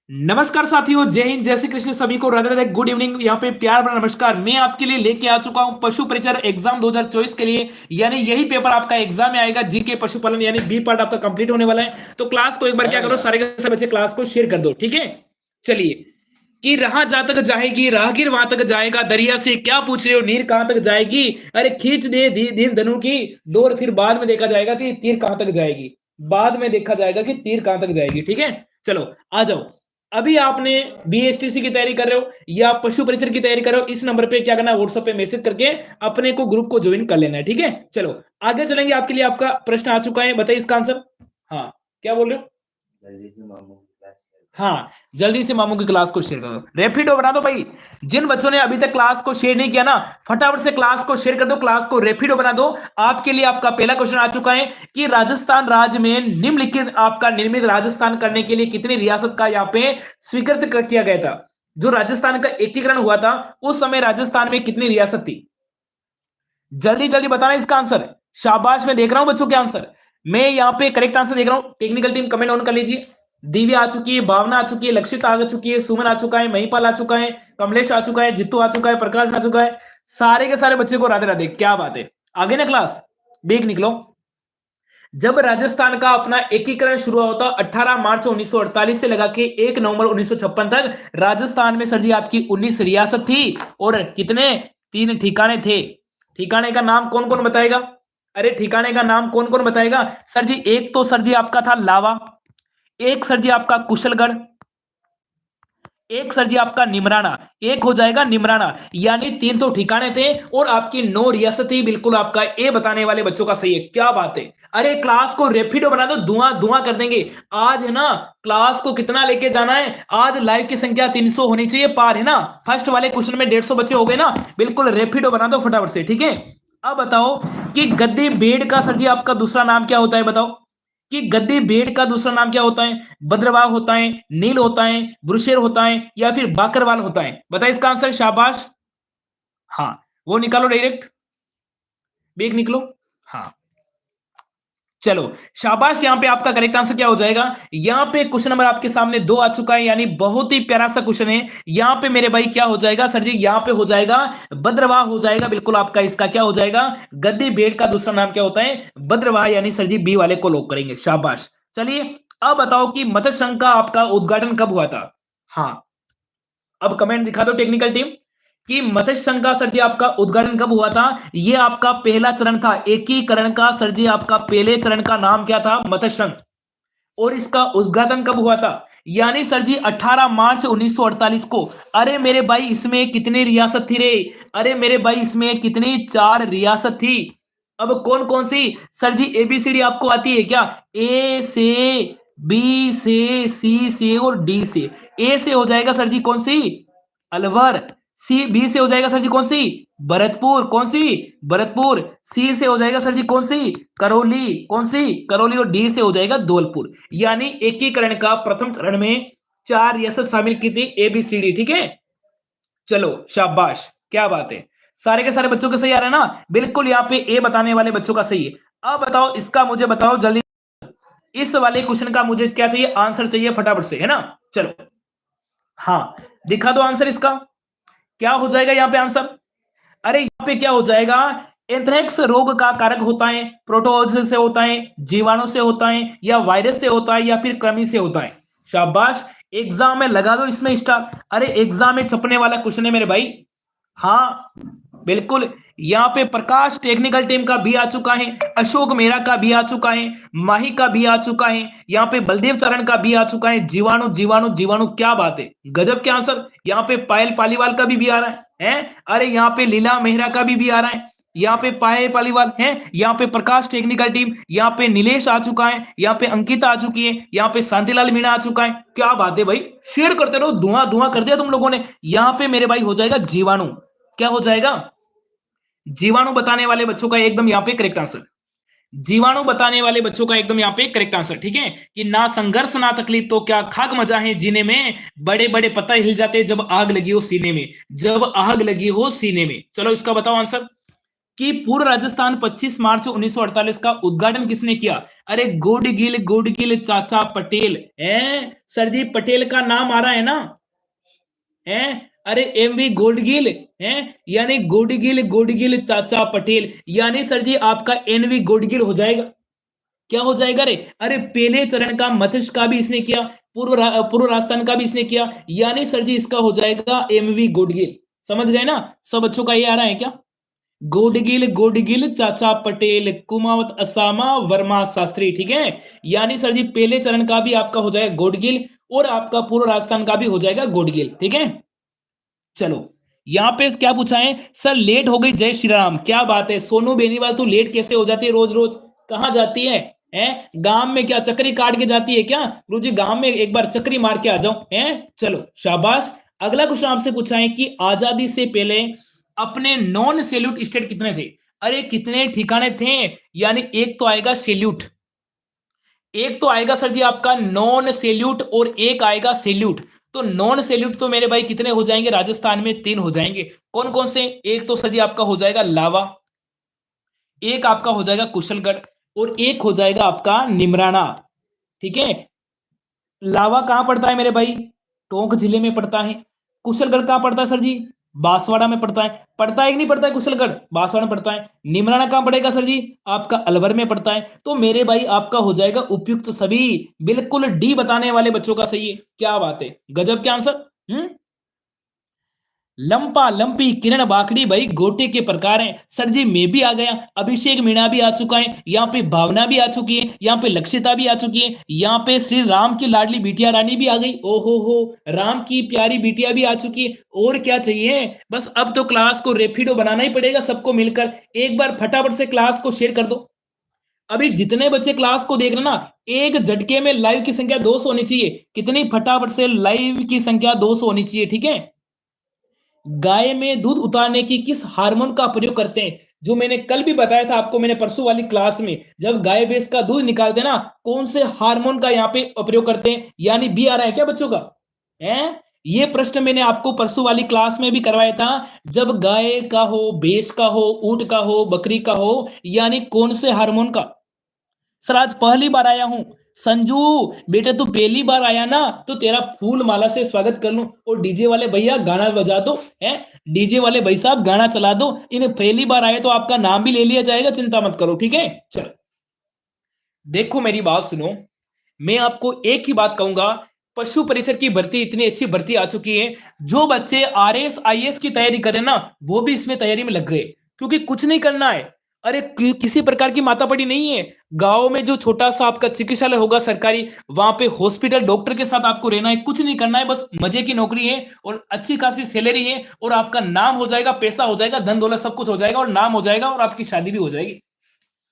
नमस्कार साथियों, जय हिंद, जय श्री कृष्ण। सभी को राधे राधे, गुड इवनिंग। यहाँ पे प्यार भरा नमस्कार। मैं आपके लिए लेके आ चुका हूँ पशु परिचर एग्जाम 2024 के लिए। यानी यही पेपर आपका एग्जाम में आएगा, जीके पशुपालन, यानी बी पार्ट आपका कंप्लीट होने वाला है। तो क्लास को एक बार क्या करो, सारे के सारे बच्चे क्लास को शेयर कर दो, ठीक है। चलिए। कि रहा जा तक जाएगी, राहगीर वहां तक जाएगा, दरिया से क्या पूछ रहे हो, नीर कहां तक जाएगी। अरे खींच दे दीन धनु की डोर, फिर बाद में देखा जाएगा कि तीर कहां तक जाएगी। बाद में देखा जाएगा कि तीर कहां तक जाएगी, ठीक है। चलो आ जाओ। अभी आपने बीएसटीसी की तैयारी कर रहे हो या पशु परिचर की तैयारी कर रहे हो, इस नंबर पे क्या करना है, व्हाट्सएप पे मैसेज करके अपने को ग्रुप को ज्वाइन कर लेना है, ठीक है। चलो आगे चलेंगे। आपके लिए आपका प्रश्न आ चुका है, बताइए इसका आंसर। हाँ, क्या बोल रहे हो। जल्दी से मामू की क्लास शेयर हाँ, जल्दी से मामू की क्लास को शेयर करो, रैपिडो बना दो भाई। जिन बच्चों ने अभी तक क्लास को शेयर नहीं किया ना, फटाफट से क्लास को शेयर कर दो, क्लास को रैपिडो बना दो। आपके लिए आपका पहला क्वेश्चन आ चुका है कि राजस्थान राज्य में निम्नलिखित आपका निर्मित राजस्थान करने के लिए कितनी रियासत का यहाँ पे स्वीकृत किया गया था। जो राजस्थान का एकीकरण हुआ था उस समय राजस्थान में कितनी रियासत थी। जल्दी जल्दी बताना इसका आंसर। शाबाश, मैं देख रहा हूं बच्चों के आंसर। मैं यहाँ पे करेक्ट आंसर देख रहा हूं। टेक्निकल टीम कमेंट ऑन कर लीजिए। दिव्या आ चुकी है, भावना आ चुकी है, लक्षित आ चुकी है, सुमन आ चुका है, महिपाल आ चुका है, कमलेश आ चुका है, जित्तू आ चुका है, प्रकाश आ चुका है। सारे के सारे बच्चे को राधे राधे, क्या बात है। आगे ना क्लास बेग निकलो। जब राजस्थान का अपना एकीकरण शुरू हुआ था 18 मार्च 1948 से लगा के 1 नवंबर 1956 तक, राजस्थान में सर जी आपकी 19 रियासत थी और कितने, 3 ठिकाने थे। ठिकाने का नाम कौन कौन बताएगा। अरे ठिकाने का नाम कौन कौन बताएगा सर जी। एक तो सर जी आपका था लावा, एक सर जी आपका कुशलगढ़, एक सर जी आपका निमराना, एक हो जाएगा निमराना। यानी 3 तो ठिकाने थे और आपकी 9 रियासतें। बिल्कुल आपका ए बताने वाले बच्चों का सही है, क्या बात है। अरे क्लास को रेपिडो बना दो, धुआं धुआं कर देंगे। आज है ना, क्लास को कितना लेके जाना है, आज लाइव की संख्या 300 होनी चाहिए पार, है ना। फर्स्ट वाले क्वेश्चन में 150 बच्चे हो गए ना। बिल्कुल रेपिडो बना दो फटाफट से, ठीक है। अब बताओ कि गद्दी भेड़ का सर जी आपका दूसरा नाम क्या होता है, बताओ। कि गद्दी भेड़ का दूसरा नाम क्या होता है। भद्रवाह होता है, नील होता है, ब्रुशेर होता है, या फिर बाकरवाल होता है। बताइए इसका आंसर, शाबाश। हाँ, वो निकालो डायरेक्ट, बेग निकलो। हाँ, चलो शाबाश। यहां पे आपका करेक्ट आंसर क्या हो जाएगा। यहां पे क्वेश्चन नंबर आपके सामने 2 आ चुका है, यानी बहुत ही प्यारा सा क्वेश्चन है। यहां पे मेरे भाई क्या हो जाएगा सर जी, यहां पे हो जाएगा भद्रवाह हो जाएगा। बिल्कुल आपका इसका क्या हो जाएगा, गद्दी भेड़ का दूसरा नाम क्या होता है, भद्रवाह। यानी सर जी बी वाले को लॉक करेंगे, शाबाश। चलिए अब बताओ कि मत्स्य संघ का आपका उद्घाटन कब हुआ था। हाँ, अब कमेंट दिखा दो टेक्निकल टीम कि मत्स्य संघ का सर जी आपका उद्घाटन कब हुआ था। ये आपका पहला चरण था एकीकरण का सर जी। आपका पहले चरण का नाम क्या था, मत्स्य संघ। और इसका उद्घाटन कब हुआ था, यानी सर जी 18 मार्च 1948 को। अरे मेरे भाई इसमें कितनी रियासत थी रे। अरे मेरे भाई इसमें कितनी, 4 रियासत थी। अब कौन कौन सी सर जी, एबीसीडी आपको आती है क्या। ए से, बी से, सी से और डी से। ए से हो जाएगा सर जी कौन सी, अलवर। सी, बी से हो जाएगा सर जी कौन सी, भरतपुर। कौन सी, भरतपुर। सी से हो जाएगा सर जी कौन सी, करौली। कौन सी, करौली। और डी से हो जाएगा धौलपुर। यानी एकीकरण का प्रथम चरण में 4 रियासत शामिल की थी, एबीसीडी, ठीक है। चलो शाबाश, क्या बात है। सारे के सारे बच्चों के सही आ रहा है ना। बिल्कुल यहाँ पे ए बताने वाले बच्चों का सही है। अब बताओ इसका, मुझे बताओ जल्दी। इस वाले क्वेश्चन का मुझे क्या चाहिए, आंसर चाहिए फटाफट से, है ना। चलो हाँ, दिखा दो आंसर इसका। क्या हो जाएगा यहाँ पे आंसर। अरे यहाँ पे क्या हो जाएगा, एंथ्रेक्स रोग का कारक होता है, प्रोटोजोआ से होता है, जीवाणु से होता है, या वायरस से होता है, या फिर कृमि से होता है। शाबाश, एग्जाम में लगा दो इसमें स्टार। अरे एग्जाम में छपने वाला क्वेश्चन है मेरे भाई। हाँ बिल्कुल। यहाँ पे प्रकाश टेक्निकल टीम का भी आ चुका है, अशोक मेहरा का भी आ चुका है, माही का भी आ चुका है, यहाँ पे बलदेव चरण का भी आ चुका है। जीवाणु जीवाणु जीवाणु, क्या बात है, गजब के आंसर। यहाँ पे पायल पालीवाल का भी आ रहा है। अरे यहाँ पे लीला मेहरा का भी आ रहा है, यहाँ पे पायल पालीवाल है, यहाँ पे प्रकाश टेक्निकल टीम, यहाँ पे नीलेश आ चुका है, यहाँ पे अंकिता आ चुकी है, यहाँ पे शांतिलाल मीणा आ चुका है। क्या बात है भाई, शेयर करते रहो, धुआं धुआं कर दिया तुम लोगों ने। यहाँ पे मेरे भाई हो जाएगा जीवाणु। क्या हो जाएगा, जीवाणु बताने वाले बच्चों का एकदम यहाँ पे करेक्ट आंसर। जीवाणु बताने वाले बच्चों का एकदम यहाँ पे करेक्ट आंसर, ठीक है। कि ना संघर्ष ना तकलीफ तो क्या खाक मजा है जीने में, बड़े बड़े पत्थर हिल जाते जब आग लगी हो सीने में, जब आग लगी हो सीने में। चलो इसका बताओ आंसर। कि पूर्व राजस्थान 25 मार्च 1948 का उद्घाटन किसने किया? अरे गुडगिल चाचा पटेल है। सर जी पटेल का नाम आ रहा है ना, है? अरे एमवी गोडगिल है, यानी गोडगिल चाचा पटेल, यानी सर जी आपका एनवी गोडगिल हो जाएगा। क्या हो जाएगा रे? अरे पहले चरण का मत्स्य का भी इसने किया, पूर्व राजस्थान का भी इसने किया, यानी सर जी इसका हो जाएगा एमवी गोडगिल। समझ गए ना? सब बच्चों का ये आ रहा है क्या? गोडगिल चाचा पटेल, कुमावत असामा वर्मा शास्त्री, ठीक है। यानी सर जी पहले चरण का भी आपका हो जाएगा गोडगिल, और आपका पूर्व राजस्थान का भी हो जाएगा गोडगिल, ठीक है। चलो यहां पे क्या पूछा है? सर लेट हो गई जय श्री राम, क्या बात है सोनू बेनीवाल, तू लेट कैसे हो जाती है रोज रोज? कहां जाती है? हैं? गांव में क्या चक्री काट के जाती है क्या? गुरुजी गांव में एक बार चक्री मार के आ जाओ, हैं? चलो शाबाश। अगला क्वेश्चन आपसे पूछा है कि आजादी से पहले अपने नॉन सैल्यूट स्टेट कितने थे? अरे कितने ठिकाने थे? यानी एक तो आएगा सैल्यूट, एक तो आएगा सर जी आपका नॉन सैल्यूट, और एक आएगा सैल्यूट। तो नॉन सैल्यूट तो मेरे भाई कितने हो जाएंगे राजस्थान में? 3 हो जाएंगे। कौन कौन से? एक तो सर जी आपका हो जाएगा लावा, एक आपका हो जाएगा कुशलगढ़, और एक हो जाएगा आपका निमराना, ठीक है। लावा कहां पड़ता है मेरे भाई? टोंक जिले में पड़ता है। कुशलगढ़ कहां पड़ता है सर जी? बांसवाड़ा में पड़ता है कि नहीं पड़ता है? कुशलगढ़ बांसवाड़ा में पड़ता है। निमराना कहां पड़ेगा सर जी? आपका अलवर में पड़ता है। तो मेरे भाई आपका हो जाएगा उपयुक्त सभी, बिल्कुल डी बताने वाले बच्चों का सही है। क्या बात है, गजब के आंसर। लंपा लंपी किरण बाकड़ी भाई गोटे के प्रकार हैं। सर जी मैं भी आ गया, अभिषेक मीणा भी आ चुका है, यहाँ पे भावना भी आ चुकी है, यहाँ पे लक्षिता भी आ चुकी है, यहाँ पे श्री राम की लाडली बिटिया रानी भी आ गई, ओहो हो, राम की प्यारी बिटिया भी आ चुकी है। और क्या चाहिए? बस अब तो क्लास को रेपिडो बनाना ही पड़ेगा सबको मिलकर। एक बार फटाफट से क्लास को शेयर कर दो। अभी जितने बच्चे क्लास को देख रहे ना, एक झटके में लाइव की संख्या 200 होनी चाहिए। कितनी फटाफट से? लाइव की संख्या 200 होनी चाहिए, ठीक है। गाय में दूध उतारने की किस हार्मोन का प्रयोग करते हैं? जो मैंने कल भी बताया था आपको, मैंने परसों वाली क्लास में, जब गाय भैंस का दूध निकालते हैं ना, कौन से हार्मोन का यहाँ पे प्रयोग करते हैं? यानी बी आ रहा है क्या बच्चों का? है? ये प्रश्न मैंने आपको परसों वाली क्लास में भी करवाया था। जब गाय का हो, भैंस का हो, ऊंट का हो, बकरी का हो, यानी कौन से हार्मोन का? सर आज पहली बार आया हूं। संजू बेटा तू पहली बार आया ना, तो तेरा फूल माला से स्वागत कर लूं। और डीजे वाले भैया गाना बजा दो, हैं? डीजे वाले भाई साहब गाना चला दो। इन्हें पहली बार आए तो आपका नाम भी ले लिया जाएगा, चिंता मत करो, ठीक है। चलो देखो मेरी बात सुनो, मैं आपको एक ही बात कहूंगा, पशु परिचर की भर्ती, इतनी अच्छी भर्ती आ चुकी है, जो बच्चे आरएस आईएएस की तैयारी करें ना, वो भी इसमें तैयारी में लग गए, क्योंकि कुछ नहीं करना है। अरे किसी प्रकार की मातापड़ी नहीं है। गांव में जो छोटा सा आपका चिकित्सालय होगा सरकारी, वहां पे हॉस्पिटल डॉक्टर के साथ आपको रहना है, कुछ नहीं करना है, बस मजे की नौकरी है और अच्छी खासी सैलरी है, और आपका नाम हो जाएगा, पैसा हो जाएगा, धन दौलत सब कुछ हो जाएगा, और नाम हो जाएगा, और आपकी शादी भी हो जाएगी।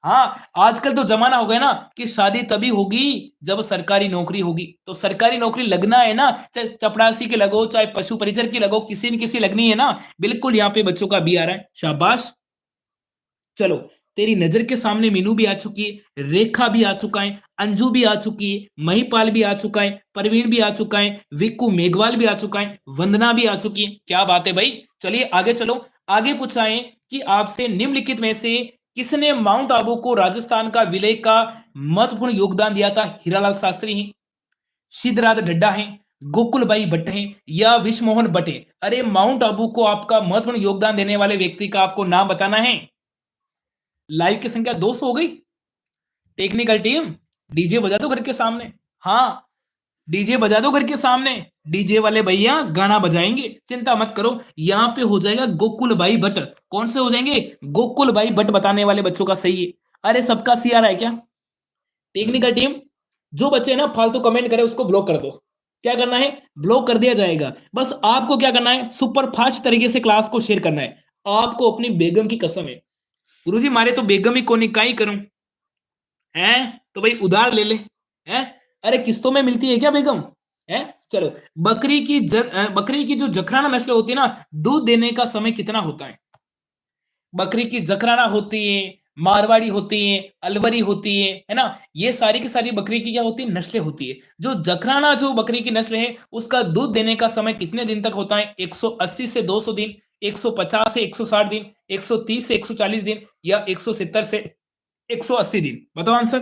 हाँ आजकल तो जमाना हो गया ना कि शादी तभी होगी जब सरकारी नौकरी होगी। तो सरकारी नौकरी लगना है ना, चाहे चपरासी की लगो, चाहे पशु परिचर की लगो, किसी न किसी लगनी है ना। बिल्कुल यहाँ पे बच्चों का भी आ रहा है, शाबाश। चलो तेरी नजर के सामने मीनू भी आ चुकी है, रेखा भी आ चुका है, अंजू भी आ चुकी है, महिपाल भी आ चुका है, प्रवीण भी आ चुका है, विक्कू मेघवाल भी आ चुका है, वंदना भी आ चुकी है। क्या बात है भाई। चलिए आगे चलो। आगे पूछा है कि आपसे निम्नलिखित में से किसने माउंट आबू को राजस्थान का विलय का महत्वपूर्ण योगदान दिया था? हीरालाल शास्त्री हैं, सिद्धराज ढड्डा हैं, गोकुलबाई भट्ट हैं, या विश्वमोहन भट्ट हैं? अरे माउंट आबू को आपका महत्वपूर्ण योगदान देने वाले व्यक्ति का आपको नाम बताना है। लाइव की संख्या 200 हो गई। टेक्निकल टीम डीजे बजा दो घर के सामने। हाँ डीजे बजा दो घर के सामने, डीजे वाले भैया गाना बजाएंगे, चिंता मत करो। यहां पे हो जाएगा गोकुल भाई भट्ट। कौन से हो जाएंगे? गोकुल भाई भट्ट बताने वाले बच्चों का सही है। अरे सबका सी आ रहा है क्या? टेक्निकल टीम जो बच्चे ना फालतू कमेंट करे उसको ब्लॉक कर दो। क्या करना है? ब्लॉक कर दिया जाएगा। बस आपको क्या करना है? सुपर फास्ट तरीके से क्लास को शेयर करना है। आपको अपनी बेगम की कसम है, गुरुजी मारे तो बेगम ही को निकाह करूं, हैं? तो भाई उधार ले ले, हैं? अरे किस्तों में मिलती है क्या बेगम? हैं? चलो बकरी की जो जखराना नस्ल होती है ना, दूध देने का समय कितना होता है? बकरी की जखराना होती है, मारवाड़ी होती है, अलवरी होती है ना? ये सारी की सारी बकरी की क्या होती है? नस्लें होती है। जो जखराना जो बकरी की नस्ल है, उसका दूध देने का समय कितने दिन तक होता है? 180 से 200 दिन, 150 से 160 दिन, 130 से 140 दिन या 170 से 180 दिन? बताओ आंसर।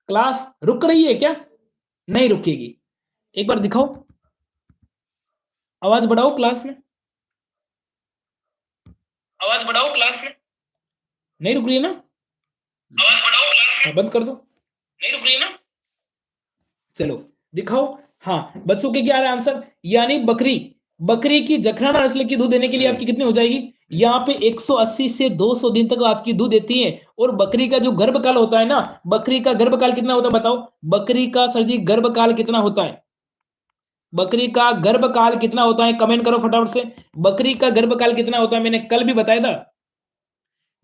क्लास रुक रही है क्या? नहीं रुकेगी। एक बार दिखाओ, आवाज बढ़ाओ क्लास में, आवाज बढ़ाओ क्लास में। नहीं रुक रही है ना? आवाज बढ़ाओ क्लास में। बंद कर दो। नहीं रुक रही है ना? चलो दिखाओ। हाँ बच्चों के क्या आ रहा है आंसर? यानी बकरी, बकरी की जखराना नस्ल की दूध देने के लिए आपकी कितनी हो जाएगी? यहाँ पे 180 से 200 दिन तक आपकी दूध देती है। और बकरी का जो गर्भकाल होता है ना, बकरी का गर्भकाल कितना होता है बताओ? बकरी का सर जी गर्भकाल कितना होता है? बकरी का गर्भकाल कितना होता है? कमेंट करो फटाफट से। बकरी का गर्भकाल कितना होता है? मैंने कल भी बताया था।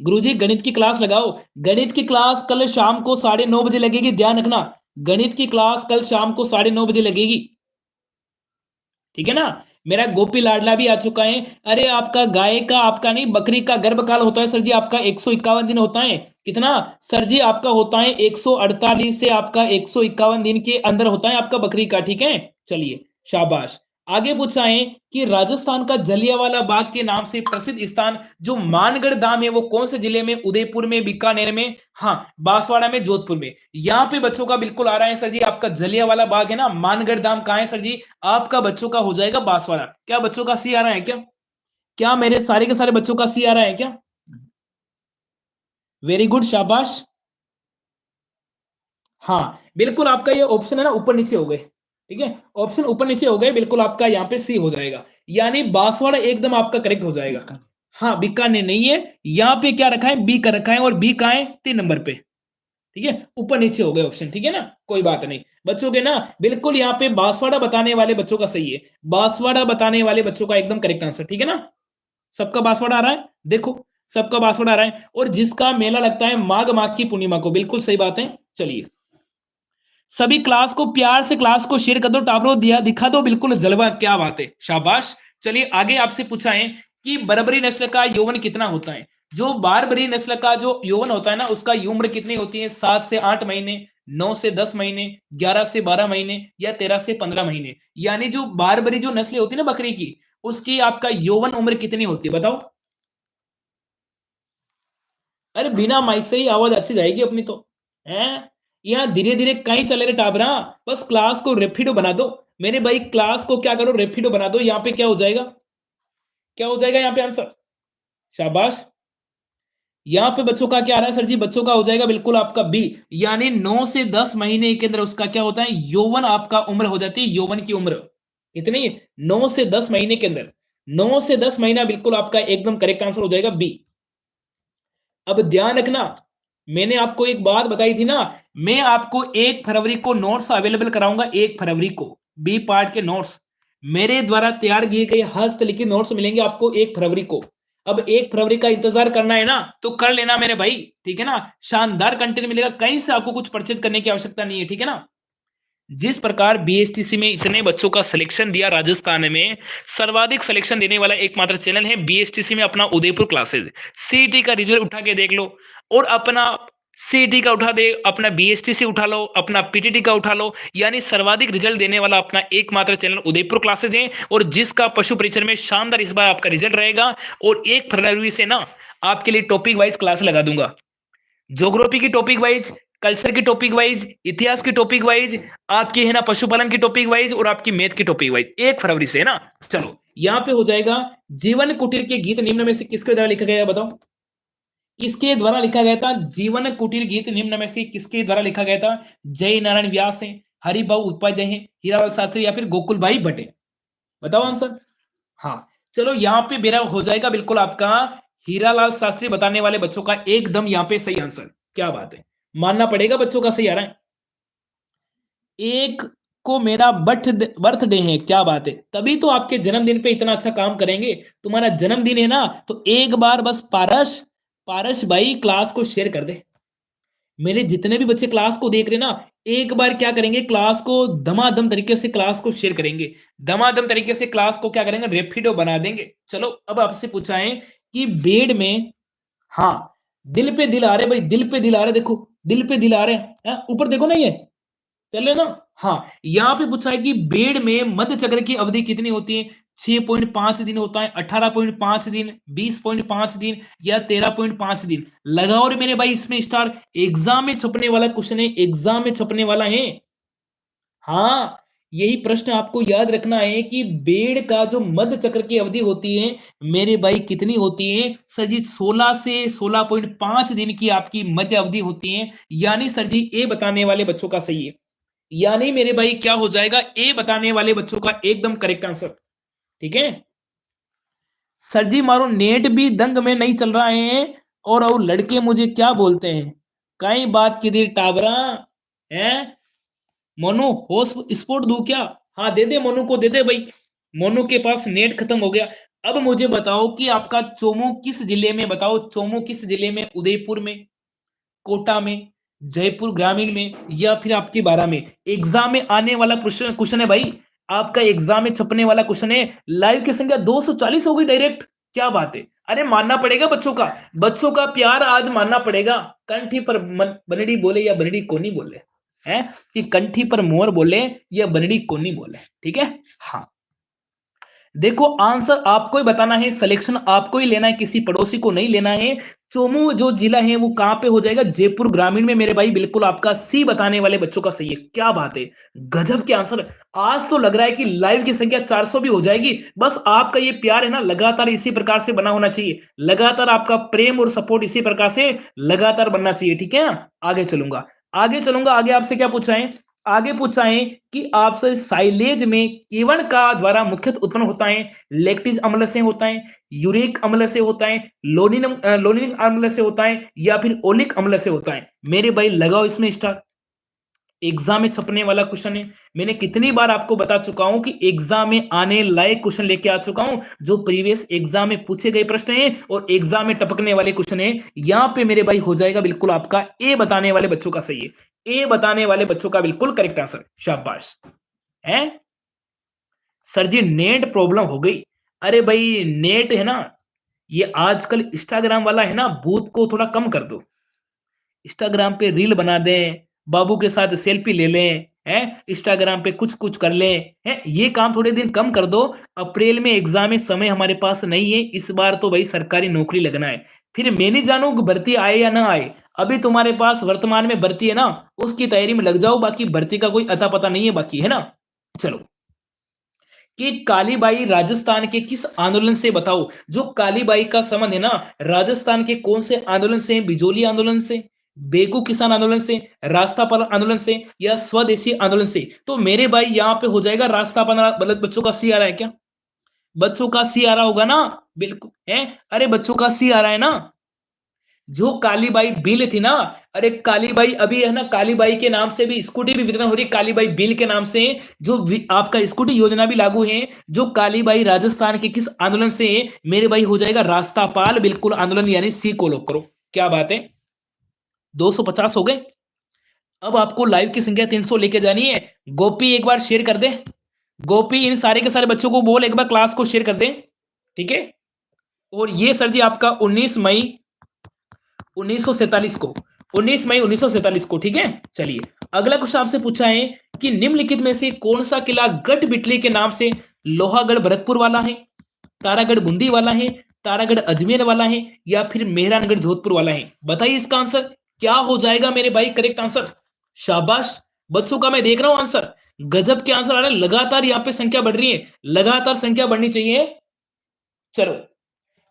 गुरुजी गणित की क्लास लगाओ। गणित की क्लास कल शाम को 9:30 बजे लगेगी, ध्यान रखना। गणित की क्लास कल शाम को 9:30 बजे लगेगी, ठीक है ना? मेरा गोपी लाडला भी आ चुका है। अरे आपका गाय का, आपका नहीं, बकरी का गर्भकाल होता है सर जी आपका 151 दिन होता है। कितना सर जी? आपका होता है 148 से आपका 151 दिन के अंदर होता है आपका बकरी का, ठीक है? चलिए शाबाश। आगे पूछा है कि राजस्थान का जलियांवाला बाग के नाम से प्रसिद्ध स्थान जो मानगढ़ धाम है वो कौन से जिले में? उदयपुर में, बीकानेर में, हाँ बांसवाड़ा में, जोधपुर में। यहाँ पे बच्चों का बिल्कुल आ रहा है सर जी आपका जलियांवाला बाग है ना, मानगढ़ धाम कहाँ है सर जी? आपका बच्चों का हो जाएगा बांसवाड़ा। क्या बच्चों का सी आ रहा है क्या? क्या मेरे सारे के सारे बच्चों का सी आ रहा है क्या? वेरी गुड, शाबाश। हाँ बिल्कुल आपका ये ऑप्शन है ना ऊपर नीचे हो गए, ठीक है? ऑप्शन ऊपर नीचे हो गए, बिल्कुल आपका यहाँ पे सी हो जाएगा, यानी बांसवाड़ा एकदम आपका करेक्ट हो जाएगा। हाँ बीकानेर नहीं है, यहाँ पे क्या रखा है? बी का रखा है, और बी कहाँ है? 3 नंबर पे, ठीक है? ऊपर नीचे हो गए ऑप्शन, ठीक है ना? कोई बात नहीं बच्चों के ना, बिल्कुल यहाँ पे बांसवाड़ा बताने वाले बच्चों का सही है। बांसवाड़ा बताने वाले बच्चों का एकदम करेक्ट आंसर, ठीक है ना? सबका बांसवाड़ा आ रहा है, देखो सबका बांसवाड़ा आ रहा है। और जिसका मेला लगता है माघ माघ की पूर्णिमा को, बिल्कुल सही बात है। चलिए सभी क्लास को प्यार से क्लास को शेयर कर दो, टाबरो दिया दिखा दो, बिल्कुल जलवा, क्या बात है, शाबाश। चलिए आगे आपसे पूछा है कि बर्बरी नस्ल का यौवन कितना होता है? जो बारबरी नस्ल का जो यौवन होता है ना, उसका उम्र कितनी होती है? 7 से 8 महीने, 9 से 10 महीने, 11 से 12 महीने या 13 से 15 महीने। यानी जो बारबरी जो नस्ल होती है ना बकरी की, उसकी आपका यौवन उम्र कितनी होती है बताओ? अरे बिना माइक से ही आवाज अच्छी जाएगी अपनी तो, है? यहाँ धीरे धीरे कहीं चले रे टाबरा, बस क्लास को रेपिडो बना दो मेरे भाई, क्लास को क्या करो? रेपिडो बना दो। यहाँ पे क्या हो जाएगा? क्या हो जाएगा यहाँ पे आंसर? शाबाश। यहाँ पे बच्चों का क्या आ रहा है सर जी? बच्चों का हो जाएगा बिल्कुल आपका बी, यानी 9 से 10 महीने के अंदर उसका क्या होता है? यौवन आपका उम्र हो जाती है। यौवन की उम्र कितनी? 9 से 10 महीने के अंदर, 9 से 10 महीना, बिल्कुल आपका एकदम करेक्ट आंसर हो जाएगा बी। अब ध्यान रखना, मैंने आपको एक बात बताई थी ना, मैं आपको 1 फरवरी को नोट्स अवेलेबल कराऊंगा। 1 फरवरी को बी पार्ट के नोट्स मेरे द्वारा तैयार किए गए हस्तलिखित नोट्स मिलेंगे आपको 1 फरवरी को। अब 1 फरवरी का इंतजार करना है ना, तो कर लेना मेरे भाई, ठीक है ना? शानदार कंटेंट मिलेगा, कहीं से आपको कुछ परचेज करने की आवश्यकता नहीं है, ठीक है ना? जिस प्रकार बीएसटीसी में इतने बच्चों का सिलेक्शन दिया, राजस्थान में सर्वाधिक सिलेक्शन देने वाला एकमात्र चैनल है बीएसटीसी में अपना उदयपुर क्लासेस। सीईटी का रिजल्ट उठा के देख लो, और अपना सीईटी का उठा दे, अपना बीएसटीसी उठा लो, अपना पीटीटी का उठा लो, यानी सर्वाधिक रिजल्ट देने वाला अपना एकमात्र चैनल उदयपुर क्लासेस है। और जिसका पशु परीक्षण में शानदार इस बार आपका रिजल्ट रहेगा। और 1 फरवरी से ना आपके लिए टॉपिक वाइज क्लास लगा दूंगा, ज्योग्राफी की टॉपिक वाइज, कल्चर की टॉपिक वाइज, इतिहास की टॉपिक वाइज, आपकी है ना पशुपालन की टॉपिक वाइज, और आपकी मैथ की टॉपिक वाइज 1 फरवरी से, है ना? चलो यहां पे हो जाएगा, जीवन कुटीर के गीत निम्न में से किसके द्वारा लिखा गया है बताओ? किसके द्वारा लिखा गया था? जीवन कुटीर गीत निम्न में से किसके द्वारा लिखा गया था? जय नारायण व्यास है, हरिभाऊ उपाध्याय है, हीरालाल शास्त्री, या फिर गोकुल भाई भट्ट? बताओ आंसर। हाँ चलो यहाँ पे मेरा हो जाएगा बिल्कुल आपका हीरालाल शास्त्री बताने वाले बच्चों का एकदम यहाँ पे सही आंसर। क्या बात है, मानना पड़ेगा बच्चों का सही आ रहा है। 1 को मेरा बर्थडे है, क्या बात है, तभी तो आपके जन्मदिन पे इतना अच्छा काम करेंगे। तुम्हारा जन्मदिन है ना, तो एक बार बस पारस, पारस भाई क्लास को शेयर कर दे। मेरे जितने भी बच्चे क्लास को देख रहे ना, एक बार क्या करेंगे? क्लास को धमाधम तरीके से क्लास को शेयर करेंगे, धमाधम तरीके से क्लास को क्या करेंगे? रेपिडो बना देंगे। चलो अब आपसे पूछा है कि बेड में, हाँ दिल पे दिल आ रहे भाई, दिल पे दिल आ रहे, देखो दिल पे दिल आ रहे हैं, ऊपर देखो ना, ये चल रहे ना? हाँ यहाँ पे पूछा है कि बेड में मध्य चक्र की अवधि कितनी होती है? 6.5 दिन होता है, 18.5 दिन, 20.5 दिन या 13.5 दिन? लगाओ रे मेरे भाई इसमें स्टार। एग्जाम में छपने वाला क्वेश्चन है, एग्जाम में छपने वाला है। हाँ, यही प्रश्न आपको याद रखना है कि बेड़ का जो मध्य चक्र की अवधि होती है मेरे भाई कितनी होती है? सर जी 16 से 16.5 दिन की आपकी मध्य अवधि होती है। यानी सर जी ए बताने वाले बच्चों का सही है। यानी मेरे भाई क्या हो जाएगा? ए बताने वाले बच्चों का एकदम करेक्ट आंसर। ठीक है सर जी, मारो नेट भी दंग में नहीं चल रहा है और लड़के मुझे क्या बोलते हैं, कई बात की देर टाबरा है। मोनू होश स्पोर्ट दूं क्या? हाँ दे दे, मोनू को दे दे भाई। मोनू के पास नेट खत्म हो गया। अब मुझे बताओ कि आपका चोमू किस जिले में, बताओ चोमू किस जिले में? उदयपुर में, कोटा में, जयपुर ग्रामीण में या फिर आपकी बारह में? एग्जाम में आने वाला क्वेश्चन है भाई, आपका एग्जाम में छपने वाला क्वेश्चन है। लाइव की संख्या 240 हो गई डायरेक्ट, क्या बात है। अरे मानना पड़ेगा बच्चों का प्यार आज मानना पड़ेगा। कंठी पर बनड़ी बोले या बनड़ी कोनी बोले, है कि कंठी पर मोर बोले या बनड़ी कोनी बोले। ठीक है हाँ, देखो आंसर आपको ही बताना है, सिलेक्शन आपको ही लेना है, किसी पड़ोसी को नहीं लेना है। चोमू जो जिला है वो कहां पे हो जाएगा? जयपुर ग्रामीण में मेरे भाई। बिल्कुल आपका सी बताने वाले बच्चों का सही है। क्या बात है, गजब के आंसर। आज तो लग रहा है कि लाइव की संख्या 400 भी हो जाएगी। बस आपका ये प्यार है ना, लगातार इसी प्रकार से बना होना चाहिए। लगातार आपका प्रेम और सपोर्ट इसी प्रकार से लगातार बनना चाहिए। ठीक है आगे चलूंगा, आगे आपसे क्या पूछा है? आगे पूछा है कि आपसे साइलेज में केवल का द्वारा मुख्यतः उत्पन्न होता है। लैक्टिक अम्ल से होता है, यूरिक अम्ल से होता है, लोनिक अम्ल से होता है या फिर ओलिक अम्ल से होता है? मेरे भाई लगाओ इसमें स्टार। एग्जाम में छपने वाला क्वेश्चन है। मैंने कितनी बार आपको बता चुका हूं कि एग्जाम में आने लायक क्वेश्चन लेके आ चुका हूं, जो प्रीवियस एग्जाम में पूछे गए प्रश्न हैं और एग्जाम में टपकने वाले क्वेश्चन है। यहां पे मेरे भाई हो जाएगा बिल्कुल आपका ए बताने वाले बच्चों का सही है। ए बताने वाले बच्चों का बिल्कुल करेक्ट आंसर, शाबाश है। सर जी नेट प्रॉब्लम हो गई। अरे भाई नेट है ना, ये आजकल इंस्टाग्राम वाला है ना, भूत को थोड़ा कम कर दो। इंस्टाग्राम पे रील बना दें, बाबू के साथ सेल्फी ले लें, हैं इंस्टाग्राम पे कुछ कुछ कर लें, हैं ये काम थोड़े दिन कम कर दो। अप्रैल में एग्जाम है, समय हमारे पास नहीं है। इस बार तो भाई सरकारी नौकरी लगना है। फिर मैं नहीं जानू कि भर्ती आए या ना आए। अभी तुम्हारे पास वर्तमान में भर्ती है ना, उसकी तैयारी में लग जाओ। बाकी भर्ती का कोई अता पता नहीं है बाकी, है ना। चलो, कि कालीबाई राजस्थान के किस आंदोलन से, बताओ जो कालीबाई का संबंध है ना, राजस्थान के कौन से आंदोलन से? बिजोली आंदोलन से, बेगू किसान आंदोलन से, रास्तापाल आंदोलन से या स्वदेशी आंदोलन से? तो मेरे भाई यहां पे हो जाएगा रास्तापाल। मतलब बच्चों का सी आ रहा है क्या? बच्चों का सी आ रहा होगा ना, बिल्कुल है। अरे बच्चों का सी आ रहा है ना, जो कालीबाई बिल थी ना। अरे कालीबाई अभी है ना, कालीबाई के नाम से भी स्कूटी भी वितरण हो रही है, कालीबाई बिल के नाम से। जो आपका स्कूटी योजना भी लागू है। जो कालीबाई राजस्थान के किस आंदोलन से है? मेरे भाई हो जाएगा रास्तापाल बिल्कुल आंदोलन, यानी सी को लॉक करो। क्या बात है, 250 हो गए। अब आपको लाइव की संख्या 300 लेके जानी है। गोपी एक बार शेयर कर दे, गोपी इन सारे के सारे बच्चों को बोल एक बार क्लास को शेयर कर दे। ठीक है, और ये सर जी आपका 19 मई 1947 को, 19 मई 1947 को। ठीक है चलिए, अगला क्वेश्चन आपसे पूछा है कि निम्नलिखित में से कौन सा किला गढ़ बिटली के नाम से? लोहागढ़ भरतपुर वाला है, तारागढ़ बूंदी वाला है, तारागढ़ अजमेर वाला है या फिर मेहरानगढ़ जोधपुर वाला है? बताइए इसका आंसर क्या हो जाएगा मेरे भाई, करेक्ट आंसर। शाबाश बच्चों का, मैं देख रहा हूं आंसर, गजब के आंसर आ रहे हैं। लगातार यहां पे संख्या बढ़ रही है, लगातार संख्या बढ़नी चाहिए। चलो,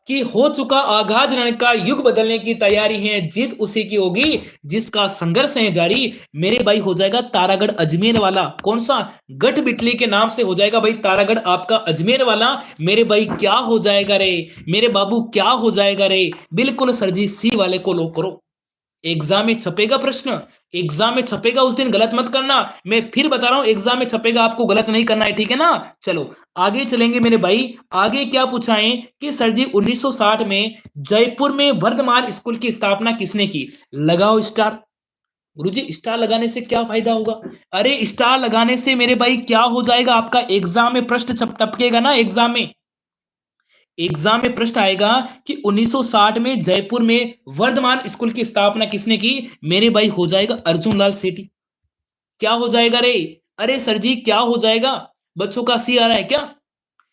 कि हो चुका आगाज रण का युग बदलने की तैयारी है, जीत उसी की होगी जिसका संघर्ष है जारी। मेरे भाई हो जाएगा तारागढ़ अजमेर वाला। कौन सा? गढ़ बिटली के नाम से हो जाएगा भाई तारागढ़ आपका अजमेर वाला। मेरे भाई क्या हो जाएगा रे, मेरे बाबू क्या हो जाएगा रे? बिल्कुल सर जी सी वाले को लो करो। एग्जाम में छपेगा प्रश्न, एग्जाम में छपेगा, उस दिन गलत मत करना। मैं फिर बता रहा हूं एग्जाम में छपेगा, आपको गलत नहीं करना है। ठीक है ना। चलो आगे चलेंगे मेरे भाई। आगे क्या पूछा है कि सर जी 1960 में जयपुर में वर्धमान स्कूल की स्थापना किसने की? लगाओ स्टार। गुरुजी स्टार लगाने से क्या फायदा होगा? अरे स्टार लगाने से मेरे भाई क्या हो जाएगा, आपका एग्जाम में प्रश्न टपकेगा ना। एग्जाम में प्रश्न आएगा कि 1960 में जयपुर में वर्धमान स्कूल की स्थापना किसने की? मेरे भाई हो जाएगा अर्जुन लाल सेठी। क्या हो जाएगा रे? अरे सर जी क्या हो जाएगा? बच्चों का सी आ रहा है क्या?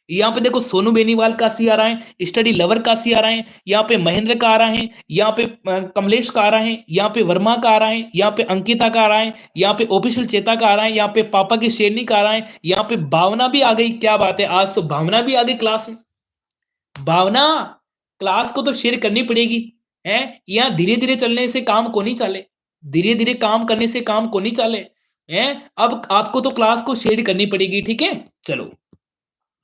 यहाँ पे देखो सोनू बेनीवाल का सी आ रहा है, स्टडी लवर का सी आ रहा है, यहाँ पे महेंद्र का आ रहा है, यहाँ पे कमलेश का आ रहा है, यहाँ पे वर्मा का आ रहा है, यहाँ पे अंकिता का आ रहा है, यहाँ पे ऑफिशियल चेता का आ रहा है, यहाँ पे पापा की शेरनी का आ रहा है, यहाँ पे भावना भी आ गई। क्या बात है, आज तो भावना भी आ गई क्लास में। भावना, क्लास को तो शेयर करनी पड़ेगी है। यहाँ धीरे धीरे चलने से काम को नहीं चले, धीरे धीरे काम करने से काम को नहीं चले है। अब आपको तो क्लास को शेयर करनी पड़ेगी, ठीक है। चलो,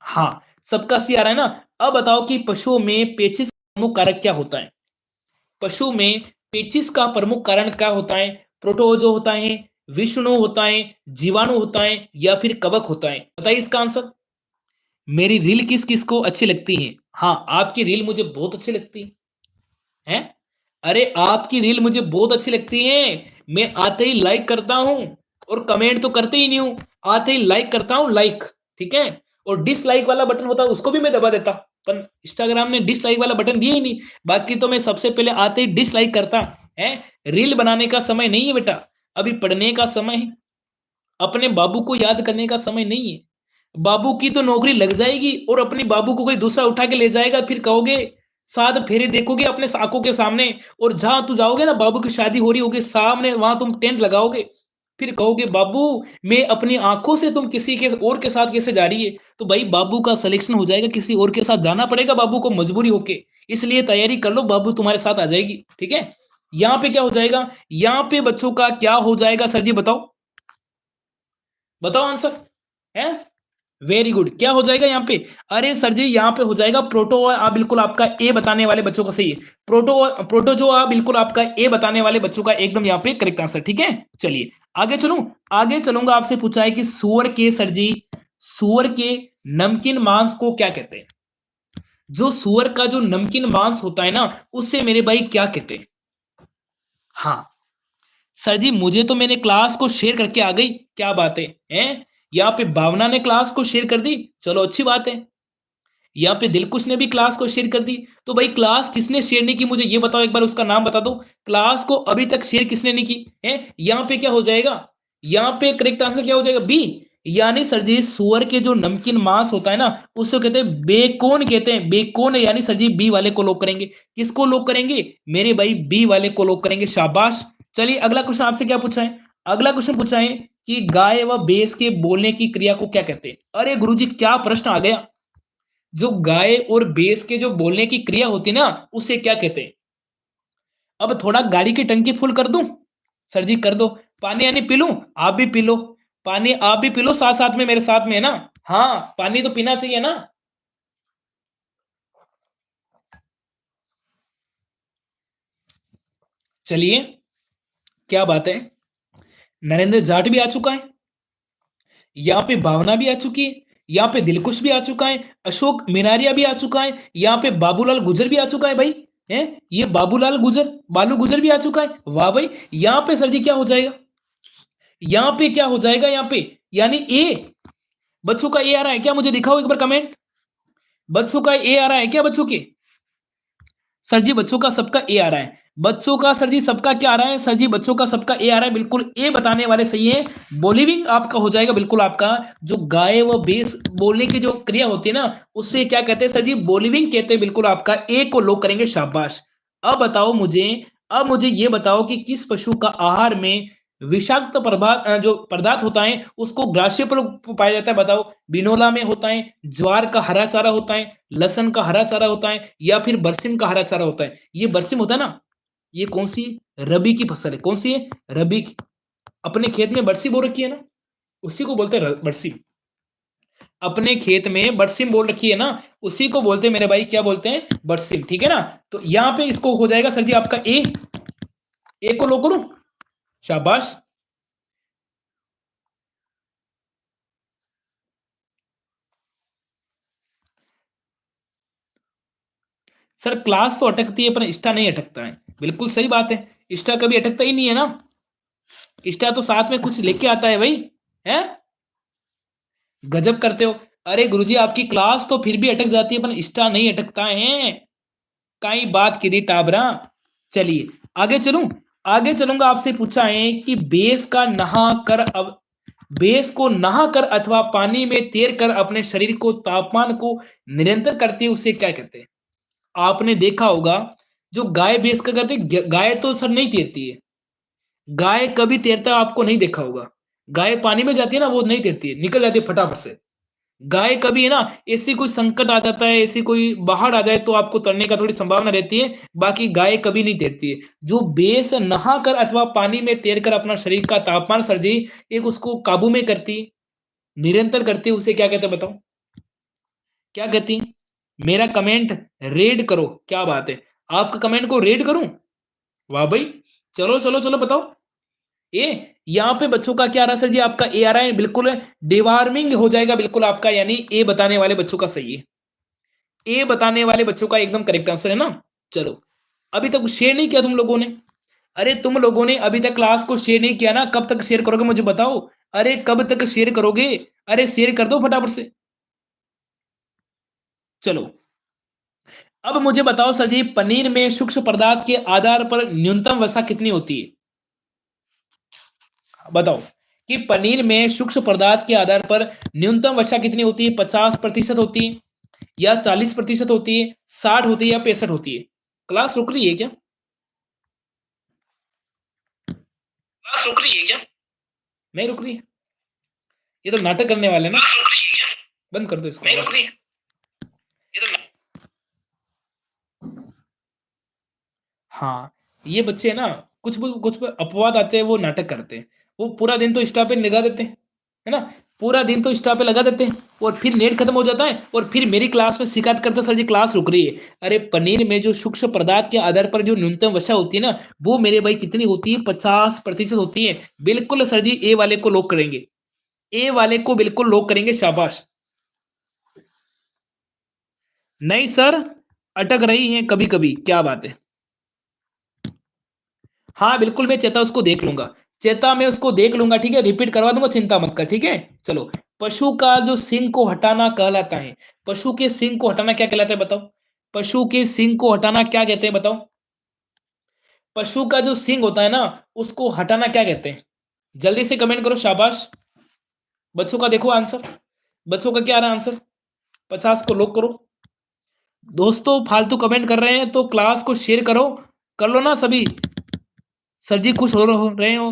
हाँ, सबका सी आ रहा है ना। अब बताओ कि पशुओं में पेचिश का प्रमुख कारक क्या होता है। पशु में पेचिश का प्रमुख कारण क्या होता है। प्रोटोजो होता है, विषाणु होता है, जीवाणु होता है, या फिर कवक होता है। बताइए इसका आंसर। मेरी रील किस किस को अच्छी लगती है। हाँ, आपकी रील मुझे बहुत अच्छी लगती है। अरे आपकी रील मुझे बहुत अच्छी लगती है। मैं आते ही लाइक करता हूं, और कमेंट तो करते ही नहीं हूं, आते ही लाइक करता हूं, लाइक, ठीक है। और डिसलाइक वाला बटन होता है उसको भी मैं दबा देता, पर इंस्टाग्राम ने डिसलाइक वाला बटन दिया ही नहीं। बाकी तो मैं सबसे पहले आते ही डिसलाइक करता है। रील बनाने का समय नहीं है बेटा, अभी पढ़ने का समय है। अपने बाबू को याद करने का समय नहीं है। बाबू की तो नौकरी लग जाएगी और अपनी बाबू को कोई दूसरा उठा के ले जाएगा, फिर कहोगे साथ फेरे देखोगे अपने आंखों के सामने, और जहां तू जाओगे ना, बाबू की शादी हो रही होगी सामने, वहां तुम टेंट लगाओगे, फिर कहोगे बाबू मैं अपनी आंखों से तुम किसी के और के साथ कैसे जा रही है। तो भाई बाबू का सिलेक्शन हो जाएगा, किसी और के साथ जाना पड़ेगा बाबू को मजबूरी होके। इसलिए तैयारी कर लो, बाबू तुम्हारे साथ आ जाएगी, ठीक है। यहाँ पे क्या हो जाएगा, यहाँ पे बच्चों का क्या हो जाएगा सर जी, बताओ बताओ आंसर है। वेरी गुड, क्या हो जाएगा यहाँ पे। अरे सर जी यहाँ पे हो जाएगा प्रोटो। आप बिल्कुल आपका ए बताने वाले बच्चों का सही है। प्रोटो जो आप बिल्कुल आपका ए बताने वाले बच्चों का एकदम यहाँ पे करेक्ट आंसर, ठीक है। चलिए आगे चलूं, आगे चलूंगा। आपसे पूछा है कि सुअर के सर जी, सुअर के नमकीन मांस को क्या कहते हैं। जो सुअर का जो नमकीन मांस होता है ना, उससे मेरे भाई क्या कहते हैं। हाँ सर जी, मुझे तो मैंने क्लास को शेयर करके आ गई। क्या बात है हैं? यहाँ पे भावना ने क्लास को शेयर कर दी, चलो अच्छी बात है। यहाँ पे दिलकुश ने भी क्लास को शेयर कर दी। तो भाई क्लास किसने शेयर नहीं की, मुझे ये बताओ एक बार, उसका नाम बता दो। क्लास को अभी तक शेयर किसने नहीं की है। यहाँ पे क्या हो जाएगा, यहाँ पे करेक्ट आंसर क्या हो जाएगा, बी। यानी सर जी सुअर के जो नमकीन मांस होता है ना, उसको कहते हैं बेकोन, कहते हैं बेकोन। यानी सर जी बी वाले को लॉक करेंगे। किसको लॉक करेंगे मेरे भाई, बी वाले को लॉक करेंगे, शाबाश। चलिए अगला क्वेश्चन आपसे क्या पूछा है, अगला क्वेश्चन पूछा है कि गाय व भैंस के बोलने की क्रिया को क्या कहते हैं। अरे गुरुजी क्या प्रश्न आ गया। जो गाय और भैंस के जो बोलने की क्रिया होती है ना, उसे क्या कहते हैं। अब थोड़ा गाड़ी की टंकी फुल कर दूं, सर जी कर दो। पानी यानी पी लूं, आप भी पी लो। पानी आप भी पी लो, साथ साथ में मेरे साथ में, है ना। हाँ पानी तो पीना चाहिए ना। चलिए क्या बात है, नरेंद्र जाट भी आ चुका है, यहाँ पे भावना भी आ चुकी है, यहाँ पे दिलकुश भी आ चुका है, अशोक मिनारिया भी आ चुका है, यहाँ पे बाबूलाल गुजर भी आ चुका है भाई। है ये बाबूलाल गुजर, बालू गुजर भी आ चुका है, वाह भाई। यहाँ पे सर जी क्या हो जाएगा, यहाँ पे क्या हो जाएगा, यहाँ पे यानी ए। बच्चों का ए आ रहा है क्या, मुझे दिखाओ एक बार कमेंट। बच्चों का ए आ रहा है क्या बच्चों के। सर जी बच्चों का सबका ए आ रहा है। बच्चों का सर जी सबका क्या आ रहा है, सर जी बच्चों का सबका ए आ रहा है, बिल्कुल ए बताने वाले सही है। बोलिविंग आपका हो जाएगा, बिल्कुल आपका। जो गाय व भैंस बोलने की जो क्रिया होती है ना, उससे क्या कहते हैं सर जी, बोलिविंग कहते हैं, बिल्कुल आपका ए को लोग करेंगे, शाबाश। अब बताओ मुझे, अब मुझे ये बताओ कि किस पशु का आहार में विषाक्त जो पदार्थ होता है उसको ग्रास्य पर पाया जाता है, बताओ। बिनोला में होता है, ज्वार का हरा चारा होता है, लसन का हरा चारा होता है, या फिर बरसिम का हरा चारा होता है। ये बरसिम होता है ना, ये कौन सी रबी की फसल है, कौन सी है, रबी की। अपने खेत में बरसी बो रखी है ना, उसी को बोलते हैं बरसिम। अपने खेत में बरसिम बोल रखी है ना, उसी को बोलते हैं मेरे भाई, क्या बोलते हैं, बरसिम, ठीक है ना। तो यहाँ पे इसको हो जाएगा सर जी आपका ए। ए को लो करूं, शाबाश। सर क्लास तो अटकती है पर इंस्टा नहीं अटकता है, बिल्कुल सही बात है। इंस्टा कभी अटकता ही नहीं है ना, इंस्टा तो साथ में कुछ लेके आता है भाई, है। गजब करते हो। अरे गुरुजी आपकी क्लास तो फिर भी अटक जाती है पर इंस्टा नहीं अटकता है, कई बात की दी टाबरा। चलिए आगे चलूं, आगे चलूंगा। आपसे पूछा है कि बेस का नहा कर अब बेस को नहाकर अथवा पानी में तैरकर अपने शरीर को तापमान को निरंतर करती है उसे क्या कहते हैं? आपने देखा होगा जो गाय भैंस का करते हैं, गाय तो सर नहीं तैरती है। गाय कभी तैरता आपको नहीं देखा होगा। गाय पानी में जाती है ना, वो नहीं तैरती है, निकल जाती है फटाफट से। गाय कभी है ना, ऐसी कोई संकट आ जाता है, ऐसी कोई बाढ़ आ जाए तो आपको तैरने का थोड़ी संभावना रहती है, बाकी गाय कभी नहीं तैरती है। जो भैंस नहाकर अथवा पानी में तैरकर अपना शरीर का तापमान सर जी एक उसको काबू में करती, निरंतर करती है, उसे क्या कहते हैं बताओ? क्या कहती हैं? मेरा कमेंट रेड करो, क्या बात है? आपका कमेंट को रेड करूं? वाह भाई! चलो, चलो, चलो बताओ। ए, यहाँ पे बच्चों का क्या आ रहा है सर जी? आपका ए आ रहा है, बिल्कुल डिवार्मिंग हो जाएगा बिल्कुल आपका, यानी ए बताने वाले बच्चों का सही है। ए बताने वाले बच्चों का एकदम करेक्ट आंसर है ना? चलो, अभी तक शेयर नहीं किया तुम लोगों ने? अरे तुम लोगों ने अभी तक क्लास को शेयर नहीं किया ना, कब तक शेयर करोगे मुझे बताओ? अरे कब तक शेयर करोगे? अरे शेयर कर दो फटाफट से। चलो, अब मुझे बताओ सर जी, पनीर में सूक्ष्म पदार्थ के आधार पर न्यूनतम वसा कितनी होती है? बताओ कि पनीर में सूक्ष्म पदार्थ के आधार पर न्यूनतम वसा कितनी होती है? 50% होती है, या 40% होती है, 60 होती है, या 65 होती है? क्लास रुक रही है क्या? क्लास रुक रही है क्या? नहीं रुक रही है। ये तो नाटक करने वाले हैं ना। क्लास रुक रही है क्या? बंद कर दो इसको। नहीं रुक रही है। ये तो हाँ, ये बच्चे है ना, कुछ अपवाद आते हैं, वो नाटक करते हैं। वो पूरा दिन तो इंस्टा पे लगा देते हैं, है ना? पूरा दिन तो इंस्टा पे लगा देते हैं, और फिर नेट खत्म हो जाता है, और फिर मेरी क्लास में शिकायत करते हैं, सर जी क्लास रुक रही है। अरे पनीर में जो सूक्ष्म पदार्थ के आधार पर जो न्यूनतम वसा होती है ना, वो मेरे भाई कितनी होती है? 50% होती है। बिल्कुल सर जी, ए वाले को लॉक करेंगे। ए वाले को बिल्कुल लॉक करेंगे, शाबाश। नहीं सर, अटक रही है कभी कभी, क्या बात है? हाँ बिल्कुल, मैं चेता उसको देख लूंगा। चेता मैं उसको देख लूंगा, ठीक है, रिपीट करवा दूंगा, चिंता मत कर, ठीक है। चलो, पशु का जो सिंग को हटाना कहलाता है, पशु के सिंग को हटाना क्या कहलाता है बताओ? पशु के सिंग को हटाना क्या कहते हैं बताओ? पशु का जो सिंग होता है ना, उसको हटाना क्या कहते हैं? जल्दी से कमेंट करो, शाबाश। बच्चों का देखो आंसर, बच्चों का क्या आ रहा है आंसर? 50 को लॉक करो। दोस्तों फालतू कमेंट कर रहे हैं तो क्लास को शेयर करो, कर लो ना सभी। सर जी खुश हो रहे हो,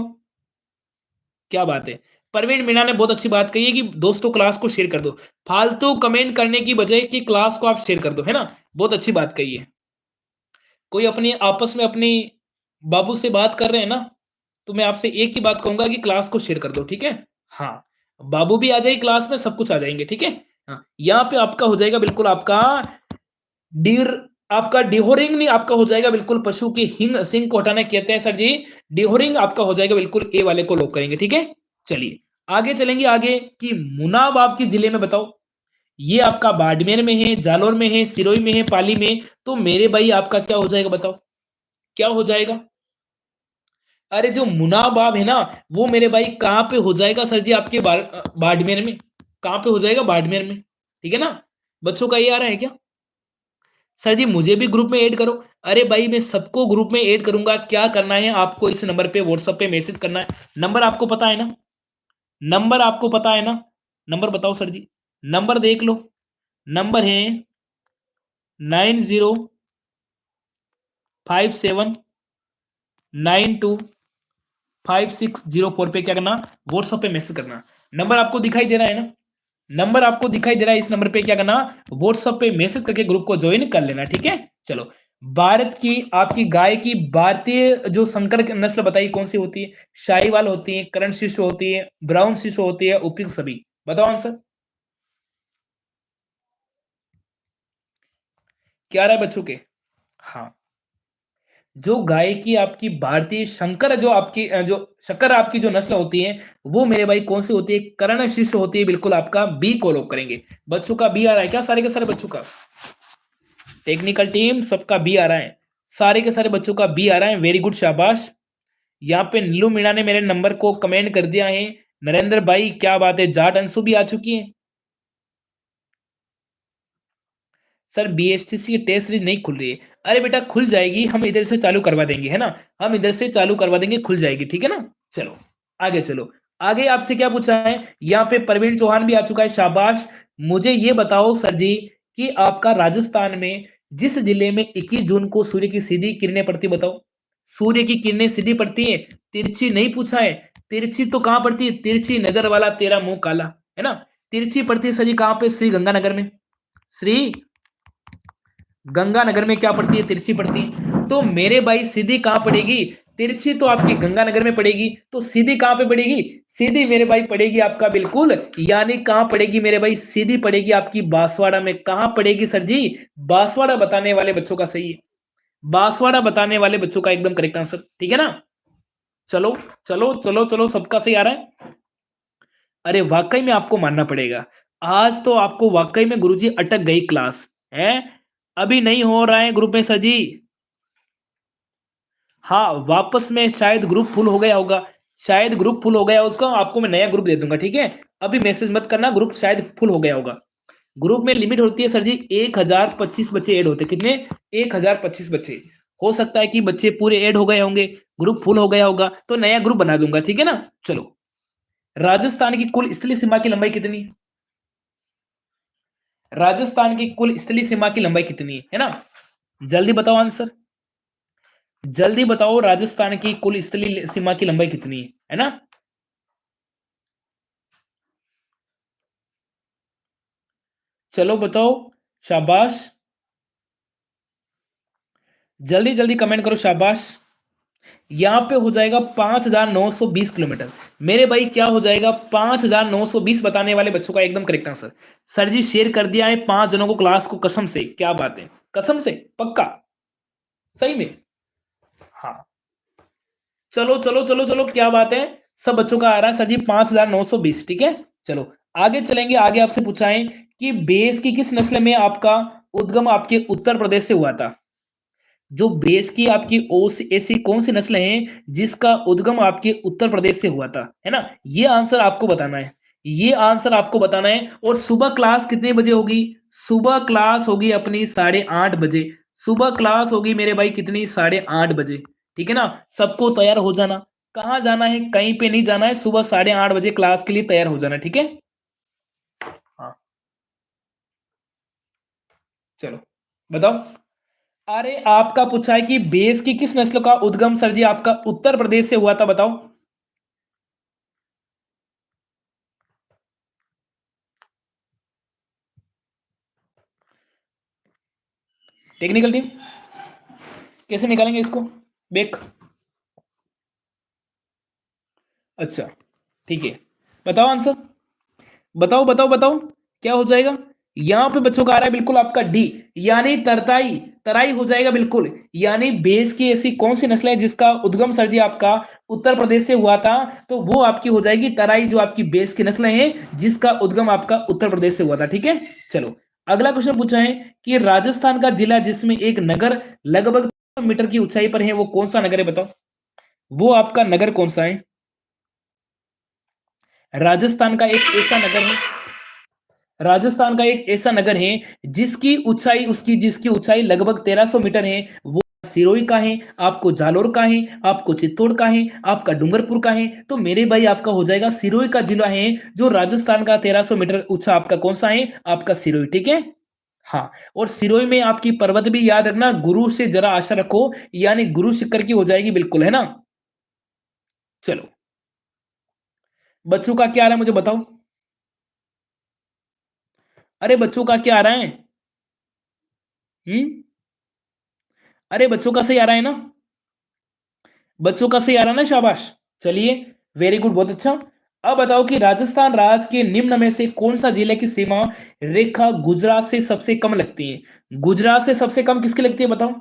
क्या बात है? परवीन मीणा ने बहुत अच्छी बात कही है कि दोस्तों क्लास को शेयर कर दो, फालतू कमेंट करने की बजाय कि क्लास को आप शेयर कर दो, है ना? बहुत अच्छी बात कही है। कोई अपनी आपस में अपनी बाबू से बात कर रहे हैं ना, तो मैं आपसे एक ही बात कहूंगा कि क्लास को शेयर कर दो, ठीक है? हाँ, बाबू भी आ जाए क्लास में, सब कुछ आ जाएंगे, ठीक है। हाँ, यहाँ पे आपका हो जाएगा बिल्कुल आपका डीर आपका डिहोरिंग नहीं, आपका हो जाएगा बिल्कुल पशु की हिंग सिंग को हटाना कहते हैं सर जी, डिहोरिंग आपका हो जाएगा बिल्कुल, ए वाले को लॉक करेंगे, ठीक है। चलिए आगे चलेंगे, आगे कि मुनाब आपके जिले में बताओ, ये आपका बाड़मेर में है, जालोर में है, सिरोही में है, पाली में, तो मेरे भाई आपका क्या हो जाएगा बताओ? क्या हो जाएगा? अरे जो मुनाबाब है ना, वो मेरे भाई कहाँ पे हो जाएगा सर जी? आपके बाड़मेर में। कहाँ पे हो जाएगा? बाड़मेर में, ठीक है ना? बच्चों का ये आ रहा है क्या? सर जी मुझे भी ग्रुप में ऐड करो। अरे भाई मैं सबको ग्रुप में ऐड करूंगा, क्या करना है आपको? इस नंबर पे व्हाट्सएप पे मैसेज करना है। नंबर आपको पता है ना? नंबर आपको पता है ना? नंबर बताओ सर जी, नंबर देख लो। नंबर है 9057925604 पे क्या करना? व्हाट्सएप पे मैसेज करना। नंबर आपको दिखाई दे रहा है ना? नंबर आपको दिखाई दे रहा है, इस नंबर पे क्या करना? व्हाट्सएप पे मैसेज करके ग्रुप को ज्वाइन कर लेना, ठीक है। चलो, भारत की आपकी गाय की भारतीय जो संकर की नस्ल बताइए कौन सी होती है? शाहीवाल होती है, करण शिशु होती है, ब्राउन शिशु होती है, उपयुक्त सभी? बताओ आंसर क्या आ रहा है बच्चों के? हाँ, जो गाय की आपकी भारतीय शंकर जो आपकी जो शक्कर आपकी जो नस्ल होती है, वो मेरे भाई कौन सी होती है? कर्ण शिशु होती है, बिल्कुल आपका बी को लॉक करेंगे। बच्चों का बी आ रहा है क्या? सारे के सारे बच्चों का, टेक्निकल टीम सबका बी आ रहा है, सारे के सारे बच्चों का बी आ रहा है, वेरी गुड, शाबाश। यहाँ पे नीलू मीणा ने मेरे नंबर को कमेंट कर दिया है। नरेंद्र भाई क्या बात है, जाट अंशु भी आ चुकी है। सर बीएसटीसी की टेस्ट सीरीज नहीं खुल रही है। अरे बेटा खुल जाएगी, हम इधर से चालू करवा देंगे, है ना? हम इधर से चालू करवा देंगे, खुल जाएगी, ठीक है ना? चलो आगे चलो, आगे आपसे क्या पूछा है, यहाँ पे प्रवीण चौहान भी आ चुका है, शाबाश। मुझे ये बताओ सर जी कि आपका राजस्थान में जिस जिले में 21 जून को सूर्य की सीधी किरणें पड़ती, बताओ। सूर्य की किरणें सीधी पड़ती है, तिरछी नहीं पूछा है। तिरछी तो कहां पड़ती है, तिरछी नजर वाला तेरा मुंह काला, है ना। तिरछी पड़ती है सर जी कहां पे, श्री गंगानगर में। श्री गंगानगर में क्या पड़ती है, तिरछी पड़ती है। तो मेरे भाई सीधी कहां पड़ेगी, तिरछी तो आपकी गंगानगर में पड़ेगी, तो सीधी कहां पे पड़ेगी, सीधी मेरे भाई पड़ेगी आपका बिल्कुल, यानी कहां पड़ेगी मेरे भाई, सीधी पड़ेगी आपकी बांसवाड़ा में। कहां पड़ेगी सर जी, बांसवाड़ा बताने वाले बच्चों का सही है, बांसवाड़ा बताने वाले बच्चों का एकदम करेक्ट आंसर, ठीक है ना। चलो चलो चलो चलो, सबका सही आ रहा है। अरे वाकई में आपको मानना पड़ेगा, आज तो आपको वाकई में गुरुजी अटक गई क्लास है। अभी नहीं हो रहा है ग्रुप में सर जी। हाँ, वापस में शायद ग्रुप फुल हो गया होगा, शायद ग्रुप फुल हो गया उसका, आपको मैं नया ग्रुप दे दूंगा, ठीक है। अभी मैसेज मत करना, ग्रुप शायद फुल हो गया होगा। ग्रुप में लिमिट होती है सर जी 1025 बच्चे ऐड होते, कितने, 1025 बच्चे। हो सकता है कि बच्चे पूरे ऐड हो गए होंगे, ग्रुप फुल हो गया होगा, तो नया ग्रुप बना दूंगा, ठीक है ना। चलो, राजस्थान की कुल स्थलीय सीमा की लंबाई कितनी है, राजस्थान की कुल स्थलीय सीमा की लंबाई कितनी है ना। जल्दी बताओ आंसर, जल्दी बताओ, राजस्थान की कुल स्थलीय सीमा की लंबाई कितनी है ना। चलो बताओ, शाबाश, जल्दी जल्दी कमेंट करो, शाबाश। यहां पे हो जाएगा 5,920 किलोमीटर। मेरे भाई क्या हो जाएगा, 5,920 बताने वाले बच्चों का एकदम करेक्ट आंसर। सर जी शेयर कर दिया है 5 जनों को क्लास को, कसम से, क्या बात है, कसम से, पक्का, सही में। हाँ, चलो चलो चलो चलो, क्या बात है, सब बच्चों का आ रहा है सर जी 5,920, ठीक है। चलो आगे चलेंगे, आगे आपसे पूछा है कि बेस की किस नस्ल में आपका उद्गम आपके उत्तर प्रदेश से हुआ था। जो बेस की आपकी ओस ऐसी कौन सी नस्ल है जिसका उद्गम आपके उत्तर प्रदेश से हुआ था, है ना। ये आंसर आपको बताना है, ये आंसर आपको बताना है। और सुबह क्लास कितने बजे होगी, सुबह क्लास होगी अपनी 8:30 बजे। सुबह क्लास होगी मेरे भाई कितनी, 8:30 बजे, ठीक है ना। सबको तैयार हो जाना, कहाँ जाना है, कहीं पे नहीं जाना है, सुबह 8:30 बजे क्लास के लिए तैयार हो जाना, ठीक है। हाँ, चलो बताओ। अरे आपका पूछा है कि बेस की किस नस्ल का उद्गम सर जी आपका उत्तर प्रदेश से हुआ था, बताओ। टेक्निकल टीम कैसे निकालेंगे इसको, बेक, अच्छा, ठीक है, बताओ आंसर, बताओ बताओ बताओ, क्या हो जाएगा। यहां पे बच्चों का आ रहा है बिल्कुल आपका डी, यानी तरताई, तराई हो जाएगा बिल्कुल। यानी बेस की ऐसी कौन सी नस्ल है जिसका उद्गम सर जी आपका उत्तर प्रदेश से हुआ था, तो वो आपकी हो जाएगी तराई, जो आपकी बेस की नस्ल है जिसका उद्गम आपका उत्तर प्रदेश से हुआ था, ठीक है। चलो अगला क्वेश्चन पूछा है कि राजस्थान का जिला जिसमें एक नगर लगभग मीटर की ऊंचाई पर है, वो कौन सा नगर है, बताओ। वो आपका नगर कौन सा है, राजस्थान का एक ऐसा नगर है, राजस्थान का एक ऐसा नगर है जिसकी ऊंचाई, उसकी जिसकी ऊंचाई लगभग 1300 मीटर है, वो सिरोही का है, आपको जालोर का है, आपको चित्तौड़ का है, आपका डूंगरपुर का है। तो मेरे भाई आपका हो जाएगा सिरोही का जिला है, जो राजस्थान का 1300 मीटर ऊंचा आपका कौन सा है, आपका सिरोही, ठीक है। हाँ, और सिरोही में आपकी पर्वत भी याद रखना, गुरु से जरा आशा रखो, यानी गुरु शिखर की हो जाएगी बिल्कुल, है ना। चलो बच्चों का क्या आ रहा है मुझे बताओ, अरे बच्चों का क्या आ रहा है, हम्म, अरे बच्चों का सही आ रहा है ना, बच्चों का सही आ रहा है ना, शाबाश। चलिए, वेरी गुड, बहुत अच्छा। अब बताओ कि राजस्थान राज्य के निम्न में से कौन सा जिले की सीमा रेखा गुजरात से सबसे कम लगती है, गुजरात से सबसे कम किसकी लगती है, बताओ।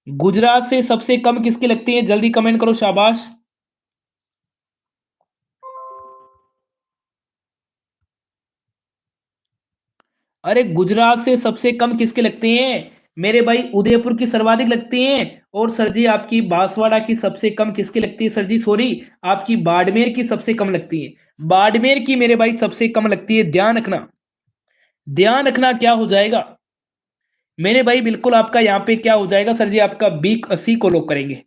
गुजरात से सबसे कम किसकी लगती है, जल्दी कमेंट करो, शाबाश। अरे गुजरात से सबसे कम किसके लगते हैं, मेरे भाई उदयपुर की सर्वाधिक लगती हैं। और सर जी आपकी बांसवाड़ा की सबसे कम किसकी लगती है, सर जी सॉरी, आपकी बाड़मेर की सबसे कम लगती है, बाड़मेर की मेरे भाई सबसे कम लगती है, ध्यान रखना, ध्यान रखना, क्या हो जाएगा मेरे भाई, बिल्कुल आपका यहाँ पे क्या हो जाएगा सर जी, आपका बी सी को लॉक करेंगे,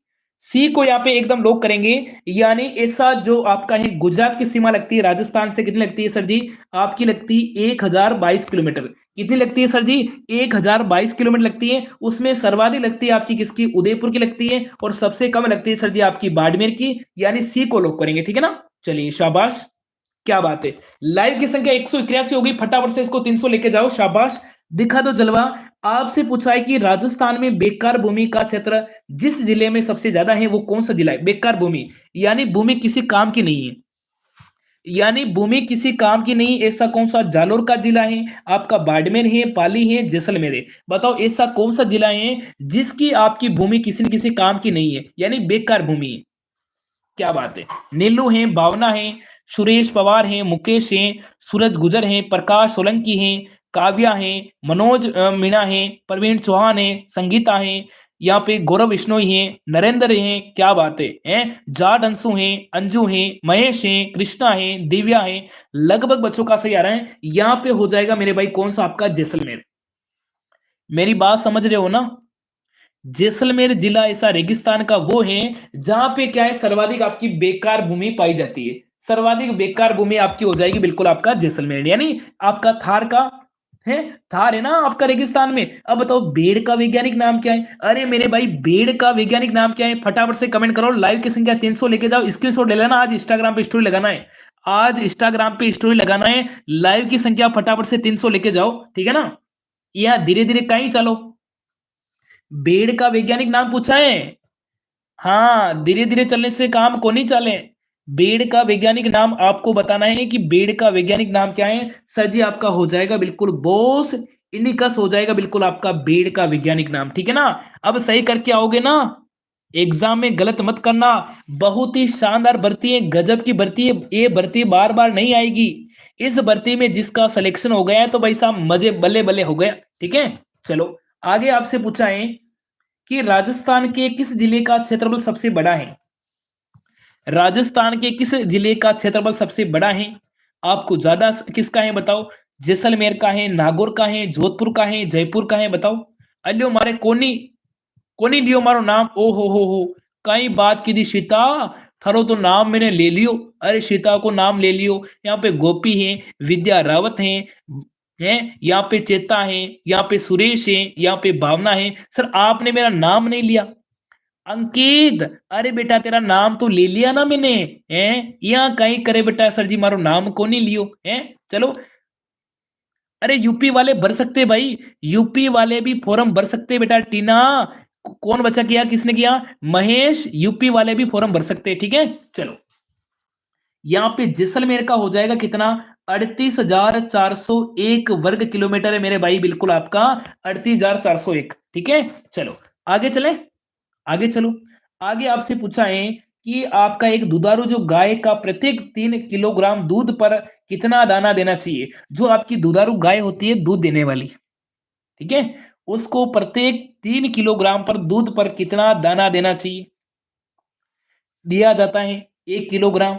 सी को यहाँ पे एकदम लॉक करेंगे। यानी ऐसा जो आपका है गुजरात की सीमा लगती है राजस्थान से, कितनी लगती है सर जी? आपकी लगती है 1022 किलोमीटर। कितनी लगती है सर जी? 1022 किलोमीटर लगती है। उसमें सर्वाधिक लगती है आपकी किसकी? उदयपुर की लगती है। और सबसे कम लगती है सर जी आपकी बाड़मेर की। यानी सी को लॉक करेंगे, ठीक है ना? चलिए शाबाश, क्या बात है। लाइव की संख्या 181 हो गई, फटाफट से इसको 300 लेके जाओ, शाबाश, दिखा दो जलवा। आपसे पूछा है कि राजस्थान में बेकार भूमि का क्षेत्र जिस जिले में सबसे ज्यादा है वो कौन सा जिला है? बेकार भूमि यानी भूमि किसी काम की नहीं है, यानी भूमि किसी काम की नहीं, ऐसा कौन सा? जालोर का जिला है आपका, बाड़मेर है, पाली है, जैसलमेर है। बताओ ऐसा कौन सा जिला है जिसकी आपकी भूमि किसी न किसी काम की नहीं है, यानी बेकार भूमि है। क्या बात है। नीलू है, भावना है, सुरेश पवार है, मुकेश है, सूरज गुजर है, प्रकाश सोलंकी है, काव्या है, मनोज मीणा है, प्रवीण चौहान है, संगीता है, यहाँ पे गौरव बिश्नोई है, नरेंद्र है, क्या बात है, हैं? जाट अंशु है, अंजू है, महेश है, कृष्णा है, दिव्या है। लगभग बच्चों का सही आ रहा है। यहाँ पे हो जाएगा मेरे भाई कौन सा? आपका जैसलमेर। मेरी बात समझ रहे हो ना? जैसलमेर जिला ऐसा रेगिस्तान का वो है जहां पे क्या है, सर्वाधिक आपकी बेकार भूमि पाई जाती है। सर्वाधिक बेकार भूमि आपकी हो जाएगी बिल्कुल आपका जैसलमेर, यानी आपका थार का है। थार है ना आपका रेगिस्तान में। अब बताओ बेड़ का वैज्ञानिक नाम क्या है? अरे मेरे भाई बेड़ का वैज्ञानिक नाम क्या है? फटाफट से कमेंट करो। लाइव की संख्या 300 लेके जाओ, स्क्रीनशॉट ले लेना, आज इंस्टाग्राम पे स्टोरी लगाना है। आज इंस्टाग्राम पे स्टोरी लगाना है। लाइव की संख्या फटाफट से 300 लेके जाओ, ठीक है ना? यहाँ धीरे धीरे कहीं चलो। बेड़ का वैज्ञानिक नाम पूछा है। हाँ, धीरे धीरे चलने से काम को नहीं चले। बेड़ का वैज्ञानिक नाम आपको बताना है कि बेड़ का वैज्ञानिक नाम क्या है। सर जी आपका हो जाएगा बिल्कुल बोस इंडिकस हो जाएगा बिल्कुल आपका बेड़ का वैज्ञानिक नाम, ठीक है ना? अब सही करके आओगे ना, एग्जाम में गलत मत करना। बहुत ही शानदार भर्ती है, गजब की भर्ती है। ये भर्ती बार बार नहीं आएगी। इस भर्ती में जिसका सिलेक्शन हो गया है तो भाई साहब मजे बल्ले बल्ले हो गया, ठीक है? चलो आगे आपसे पूछा है कि राजस्थान के किस जिले का क्षेत्रफल सबसे बड़ा है? राजस्थान के किस जिले का क्षेत्रफल सबसे बड़ा है? आपको ज्यादा किसका है बताओ? जैसलमेर का है, नागौर का है, जोधपुर का है, जयपुर का है? बताओ। अलियो मारे कोनी कोनी लियो मारो नाम। ओ हो कई बात की थी सीता, थारो तो नाम मैंने ले लियो। अरे सीता को नाम ले लियो। यहाँ पे गोपी है, विद्या रावत है, यहाँ पे चेता है, यहाँ पे सुरेश है, यहाँ पे भावना है। सर आपने मेरा नाम नहीं लिया। अंकित, अरे बेटा तेरा नाम तो ले लिया ना मैंने, हैं? यहाँ कहीं करे बेटा सर जी मारो नाम को नहीं लियो, हैं? चलो। अरे यूपी वाले भर सकते हैं भाई, यूपी वाले भी फॉर्म भर सकते हैं बेटा। टीना कौन बचा किया, किसने किया? महेश, यूपी वाले भी फॉर्म भर सकते हैं, ठीक है? चलो यहाँ पे जैसलमेर का हो जाएगा कितना? 38,401 वर्ग किलोमीटर है मेरे भाई, बिल्कुल आपका 38,401, ठीक है? चलो आगे चले, आगे चलो। आगे आपसे पूछा है कि आपका एक दुधारू जो गाय का प्रत्येक 3 किलोग्राम दूध पर कितना दाना देना चाहिए? जो आपकी दुधारू गाय होती है दूध देने वाली, ठीक है, उसको प्रत्येक 3 किलोग्राम पर दूध पर कितना दाना देना चाहिए? दिया जाता है 1 किलोग्राम,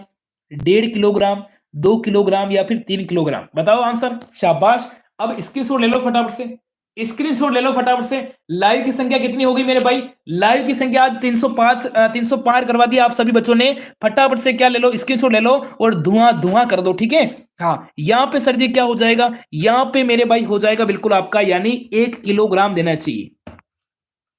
1.5 किलोग्राम, 2 किलोग्राम या फिर 3 किलोग्राम। बताओ आंसर, शाबाश। अब स्क्रीनशॉट ले लो फटाफट से, स्क्रीनशॉट ले लो फटाफट से। लाइव की संख्या कितनी होगी मेरे भाई? लाइव की संख्या आज 305, 300 पार करवा दिया आप सभी बच्चों ने। फटाफट से क्या ले लो, स्क्रीनशॉट ले लो और धुआं धुआं कर दो, ठीक है? हाँ, यहाँ पे सर जी क्या हो जाएगा? यहाँ पे मेरे भाई हो जाएगा बिल्कुल आपका, यानी 1 किलोग्राम देना चाहिए।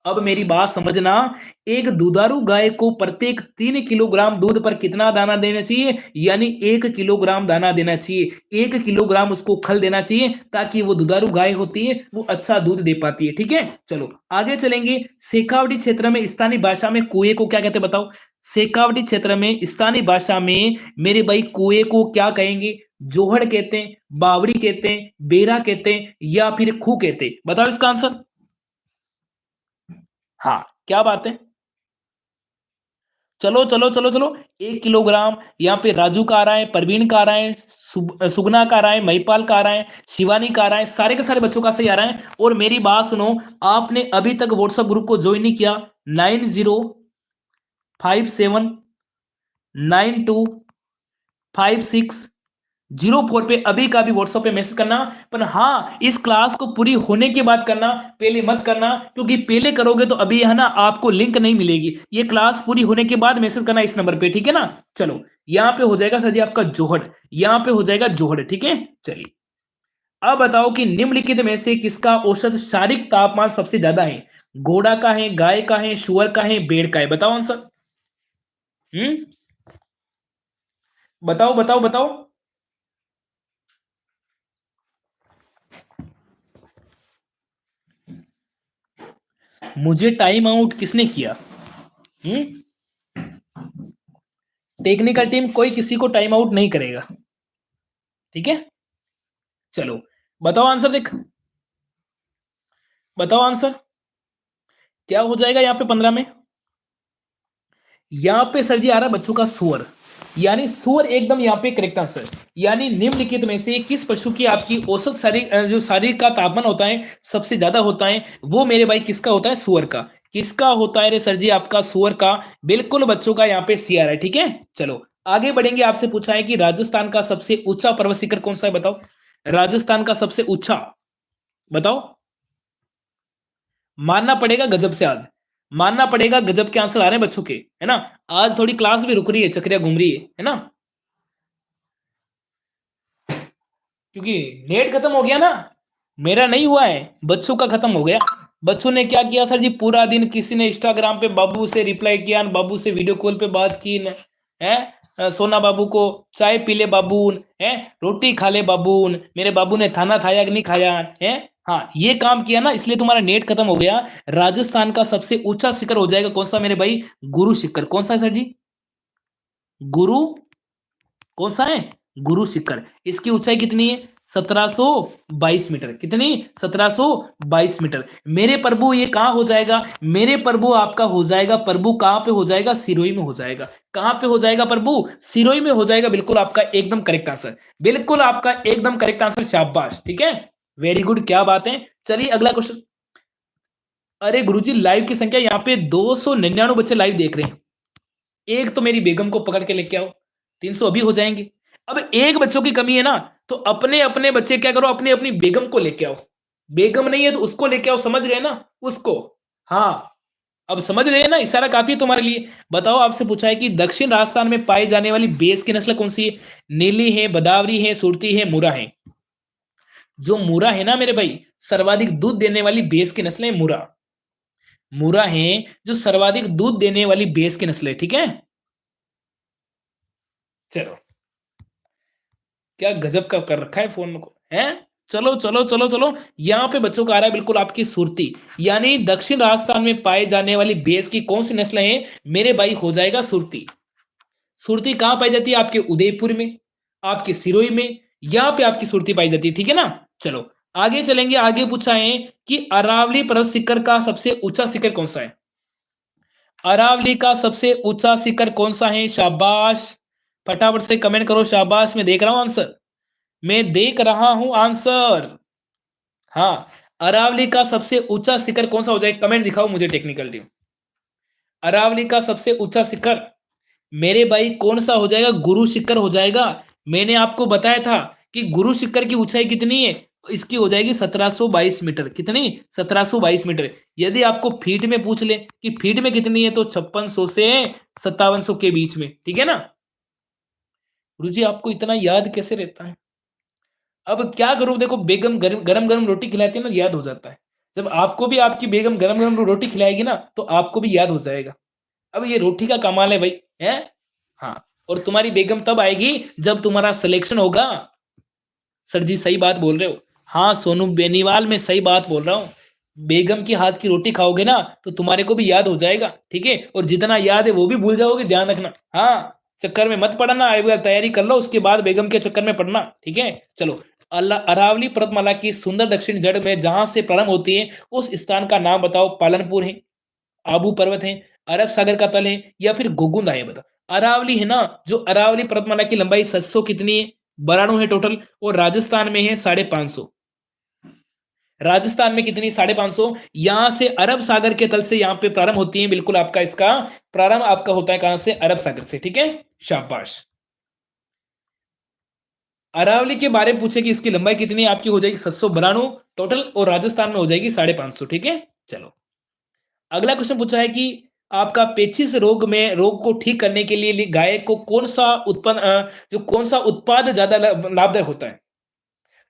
अब मेरी बात समझना, एक दुधारू गाय को प्रत्येक 3 किलोग्राम दूध पर कितना दाना देना चाहिए? यानी 1 किलोग्राम दाना देना चाहिए। 1 किलोग्राम उसको खल देना चाहिए ताकि वो दुधारू गाय होती है वो अच्छा दूध दे पाती है, ठीक है? चलो आगे चलेंगे। शेखावटी क्षेत्र में स्थानीय भाषा में कुएं को क्या कहते हैं बताओ? शेखावटी क्षेत्र में स्थानीय भाषा में मेरे भाई कुएं को क्या कहेंगे? जोहड़ कहते हैं, बावड़ी कहते हैं, बेरा कहते हैं या फिर खूह कहते हैं? बताओ इसका आंसर। हाँ, क्या बात है। चलो चलो चलो चलो, 1 किलोग्राम। यहाँ पे राजू का आ रहा है, प्रवीण का आ रहा है, सुगना का आ रहा है, महिपाल का आ रहा है, शिवानी का आ रहा है, सारे के सारे बच्चों का सही आ रहा है। और मेरी बात सुनो, आपने अभी तक व्हाट्सएप ग्रुप को ज्वाइन नहीं किया, 90579256 04 पे अभी का भी व्हाट्सएप पे मैसेज करना। पर हाँ, इस क्लास को पूरी होने के बाद करना, पहले मत करना, क्योंकि पहले करोगे तो अभी है ना आपको लिंक नहीं मिलेगी। ये क्लास पूरी होने के बाद मैसेज करना इस नंबर पे, ठीक है ना। चलो यहां पे हो जाएगा सर जी आपका जोहड़, यहां पे हो जाएगा जोहड़, ठीक है। चलिए अब बताओ कि निम्नलिखित में से किसका औसत शारीरिक तापमान सबसे ज्यादा है? घोड़ा का है, गाय का है, शुअर का है, भेड़ का है? बताओ आंसर। हम्म, बताओ बताओ बताओ। मुझे टाइम आउट किसने किया? हम्म, टेक्निकल टीम कोई किसी को टाइम आउट नहीं करेगा, ठीक है। चलो बताओ आंसर, देख बताओ आंसर क्या हो जाएगा यहाँ पे 15 में। यहाँ पे सर जी आ रहा है बच्चों का सुअर, यानी सुअर एकदम यहाँ पे करेक्ट आंसर। यानी निम्नलिखित में से किस पशु की आपकी औसत शारीरिक जो शारीरिक का तापमान होता है सबसे ज्यादा होता है, वो मेरे भाई किसका होता है? सुअर का। किसका होता है रे सर जी? आपका सुअर का। बिल्कुल बच्चों का यहाँ पे सी आ रहा है, ठीक है। चलो आगे बढ़ेंगे। आपसे पूछा है कि राजस्थान का सबसे ऊंचा पर्वत शिखर कौन सा है? बताओ राजस्थान का सबसे ऊंचा, बताओ। मानना पड़ेगा गजब से, आज मानना पड़ेगा गजब के आंसर आ रहे हैं बच्चों के, है ना। आज थोड़ी क्लास भी रुक रही है, चक्रिया घूम रही है ना, क्योंकि नेट खत्म हो गया ना। मेरा नहीं हुआ है, बच्चों का खत्म हो गया। बच्चों ने क्या किया सर जी? पूरा दिन किसी ने इंस्टाग्राम पे बाबू से रिप्लाई किया, बाबू से वीडियो कॉल पे बात की न, है सोना बाबू को चाय पी ले बाबून, है रोटी खा ले बाबून, मेरे बाबू ने खाना खाया कि नहीं खाया है। हाँ ये काम किया ना, इसलिए तुम्हारा नेट खत्म हो गया। राजस्थान का सबसे ऊंचा शिखर हो जाएगा कौन सा मेरे भाई? गुरु शिखर। कौन सा है सर जी? गुरु, कौन सा है? गुरु शिखर। इसकी ऊंचाई कितनी है? 1722 मीटर। कितनी? 1722 मीटर। मेरे प्रभु ये कहां हो जाएगा? मेरे प्रभु आपका हो जाएगा, प्रभु कहां पे हो जाएगा? सिरोही में हो जाएगा। कहां पे हो जाएगा प्रभु? सिरोही में हो जाएगा। बिल्कुल आपका एकदम करेक्ट आंसर, बिल्कुल आपका एकदम करेक्ट आंसर, शाबाश, ठीक है। वेरी गुड, क्या बात है। चलिए अगला क्वेश्चन। अरे गुरुजी लाइव की संख्या यहाँ पे 299 बच्चे लाइव देख रहे हैं। एक तो मेरी बेगम को पकड़ के लेके आओ, 300 अभी हो जाएंगे। अब एक बच्चों की कमी है ना, तो अपने अपने बच्चे क्या करो, अपनी अपनी बेगम को लेके आओ। बेगम नहीं है तो उसको लेके आओ, समझ गए ना उसको। हाँ अब समझ रहे हैं ना, इशारा काफी है तुम्हारे लिए। बताओ, आपसे पूछा है कि दक्षिण राजस्थान में पाई जाने वाली भैंस की नस्ल कौन सी है? नीली है, बदावरी है, सुरती है, मुरा है? जो मुरा है ना मेरे भाई, सर्वाधिक दूध देने वाली भैंस की नस्ल है मुरा। मुरा है जो सर्वाधिक दूध देने वाली भैंस की नस्ल है, ठीक है। चलो क्या गजब का कर रखा है फोन को, है। चलो चलो चलो चलो, यहां पे बच्चों का आ रहा है बिल्कुल आपकी सुरती। यानी दक्षिण राजस्थान में पाए जाने वाली भैंस की कौन सी नस्ल है मेरे भाई? हो जाएगा सुरती। सुरती कहां पाई जाती है? आपके उदयपुर में, आपके सिरोही में, यहां पे आपकी सुरती पाई जाती है, ठीक है ना। चलो आगे चलेंगे। आगे पूछा है कि अरावली पर्वत शिखर का सबसे ऊंचा शिखर कौन सा है? अरावली का सबसे ऊंचा शिखर कौन सा है? शाबाश, फटाफट से कमेंट करो, शाबाश। मैं देख रहा हूं आंसर, मैं देख रहा हूं आंसर। हाँ अरावली का सबसे ऊंचा शिखर कौन सा हो जाएगा? कमेंट दिखाओ मुझे टेक्निकल टीम। अरावली का सबसे ऊंचा शिखर मेरे भाई कौन सा हो जाएगा? गुरु शिखर हो जाएगा। मैंने आपको बताया था कि गुरु शिखर की ऊंचाई कितनी है, इसकी हो जाएगी 1722 मीटर। कितनी? 1722 मीटर। यदि आपको फीट में पूछ ले कि फीट में कितनी है, तो 5600 से 5700 के बीच में, ठीक है ना। गुरु जी आपको इतना याद कैसे रहता है? अब क्या करूं, देखो बेगम गरम गरम गरम रोटी खिलाती है ना, याद हो जाता है। जब आपको भी आपकी बेगम गरम गरम रोटी खिलाएगी ना, तो आपको भी याद हो जाएगा। अब ये रोटी का कमाल है भाई, है। हाँ और तुम्हारी बेगम तब आएगी जब तुम्हारा सिलेक्शन होगा। सर जी सही बात बोल रहे हो। हाँ सोनू बेनीवाल, मैं सही बात बोल रहा हूँ। बेगम की हाथ की रोटी खाओगे ना, तो तुम्हारे को भी याद हो जाएगा, ठीक है। और जितना याद है वो भी भूल जाओगे, ध्यान रखना। हाँ चक्कर में मत पड़ना, एक बार तैयारी कर लो, उसके बाद बेगम के चक्कर में पड़ना, ठीक है। चलो अरावली पर्वतमाला की सुंदर दक्षिण जड़ में जहां से प्रारंभ होती है, उस स्थान का नाम बताओ। पालनपुर है, आबू पर्वत है, अरब सागर का तल है, या फिर गोगुंदा है? बताओ। अरावली है ना, जो अरावली पर्वतमाला की लंबाई 700 कितनी है? 92 है टोटल। और राजस्थान में है 550। राजस्थान में कितनी? 550। यहां से अरब सागर के तल से यहां पे प्रारंभ होती है, बिल्कुल आपका इसका प्रारंभ आपका होता है कहां से? अरब सागर से, ठीक है। शाबाश। अरावली के बारे में पूछे कि इसकी लंबाई कितनी है, आपकी हो जाएगी 792 टोटल, और राजस्थान में हो जाएगी 550। ठीक है, चलो अगला क्वेश्चन पूछा है कि आपका पेचिश रोग को ठीक करने के लिए गाय को कौन सा उत्पाद ज्यादा लाभदायक होता है।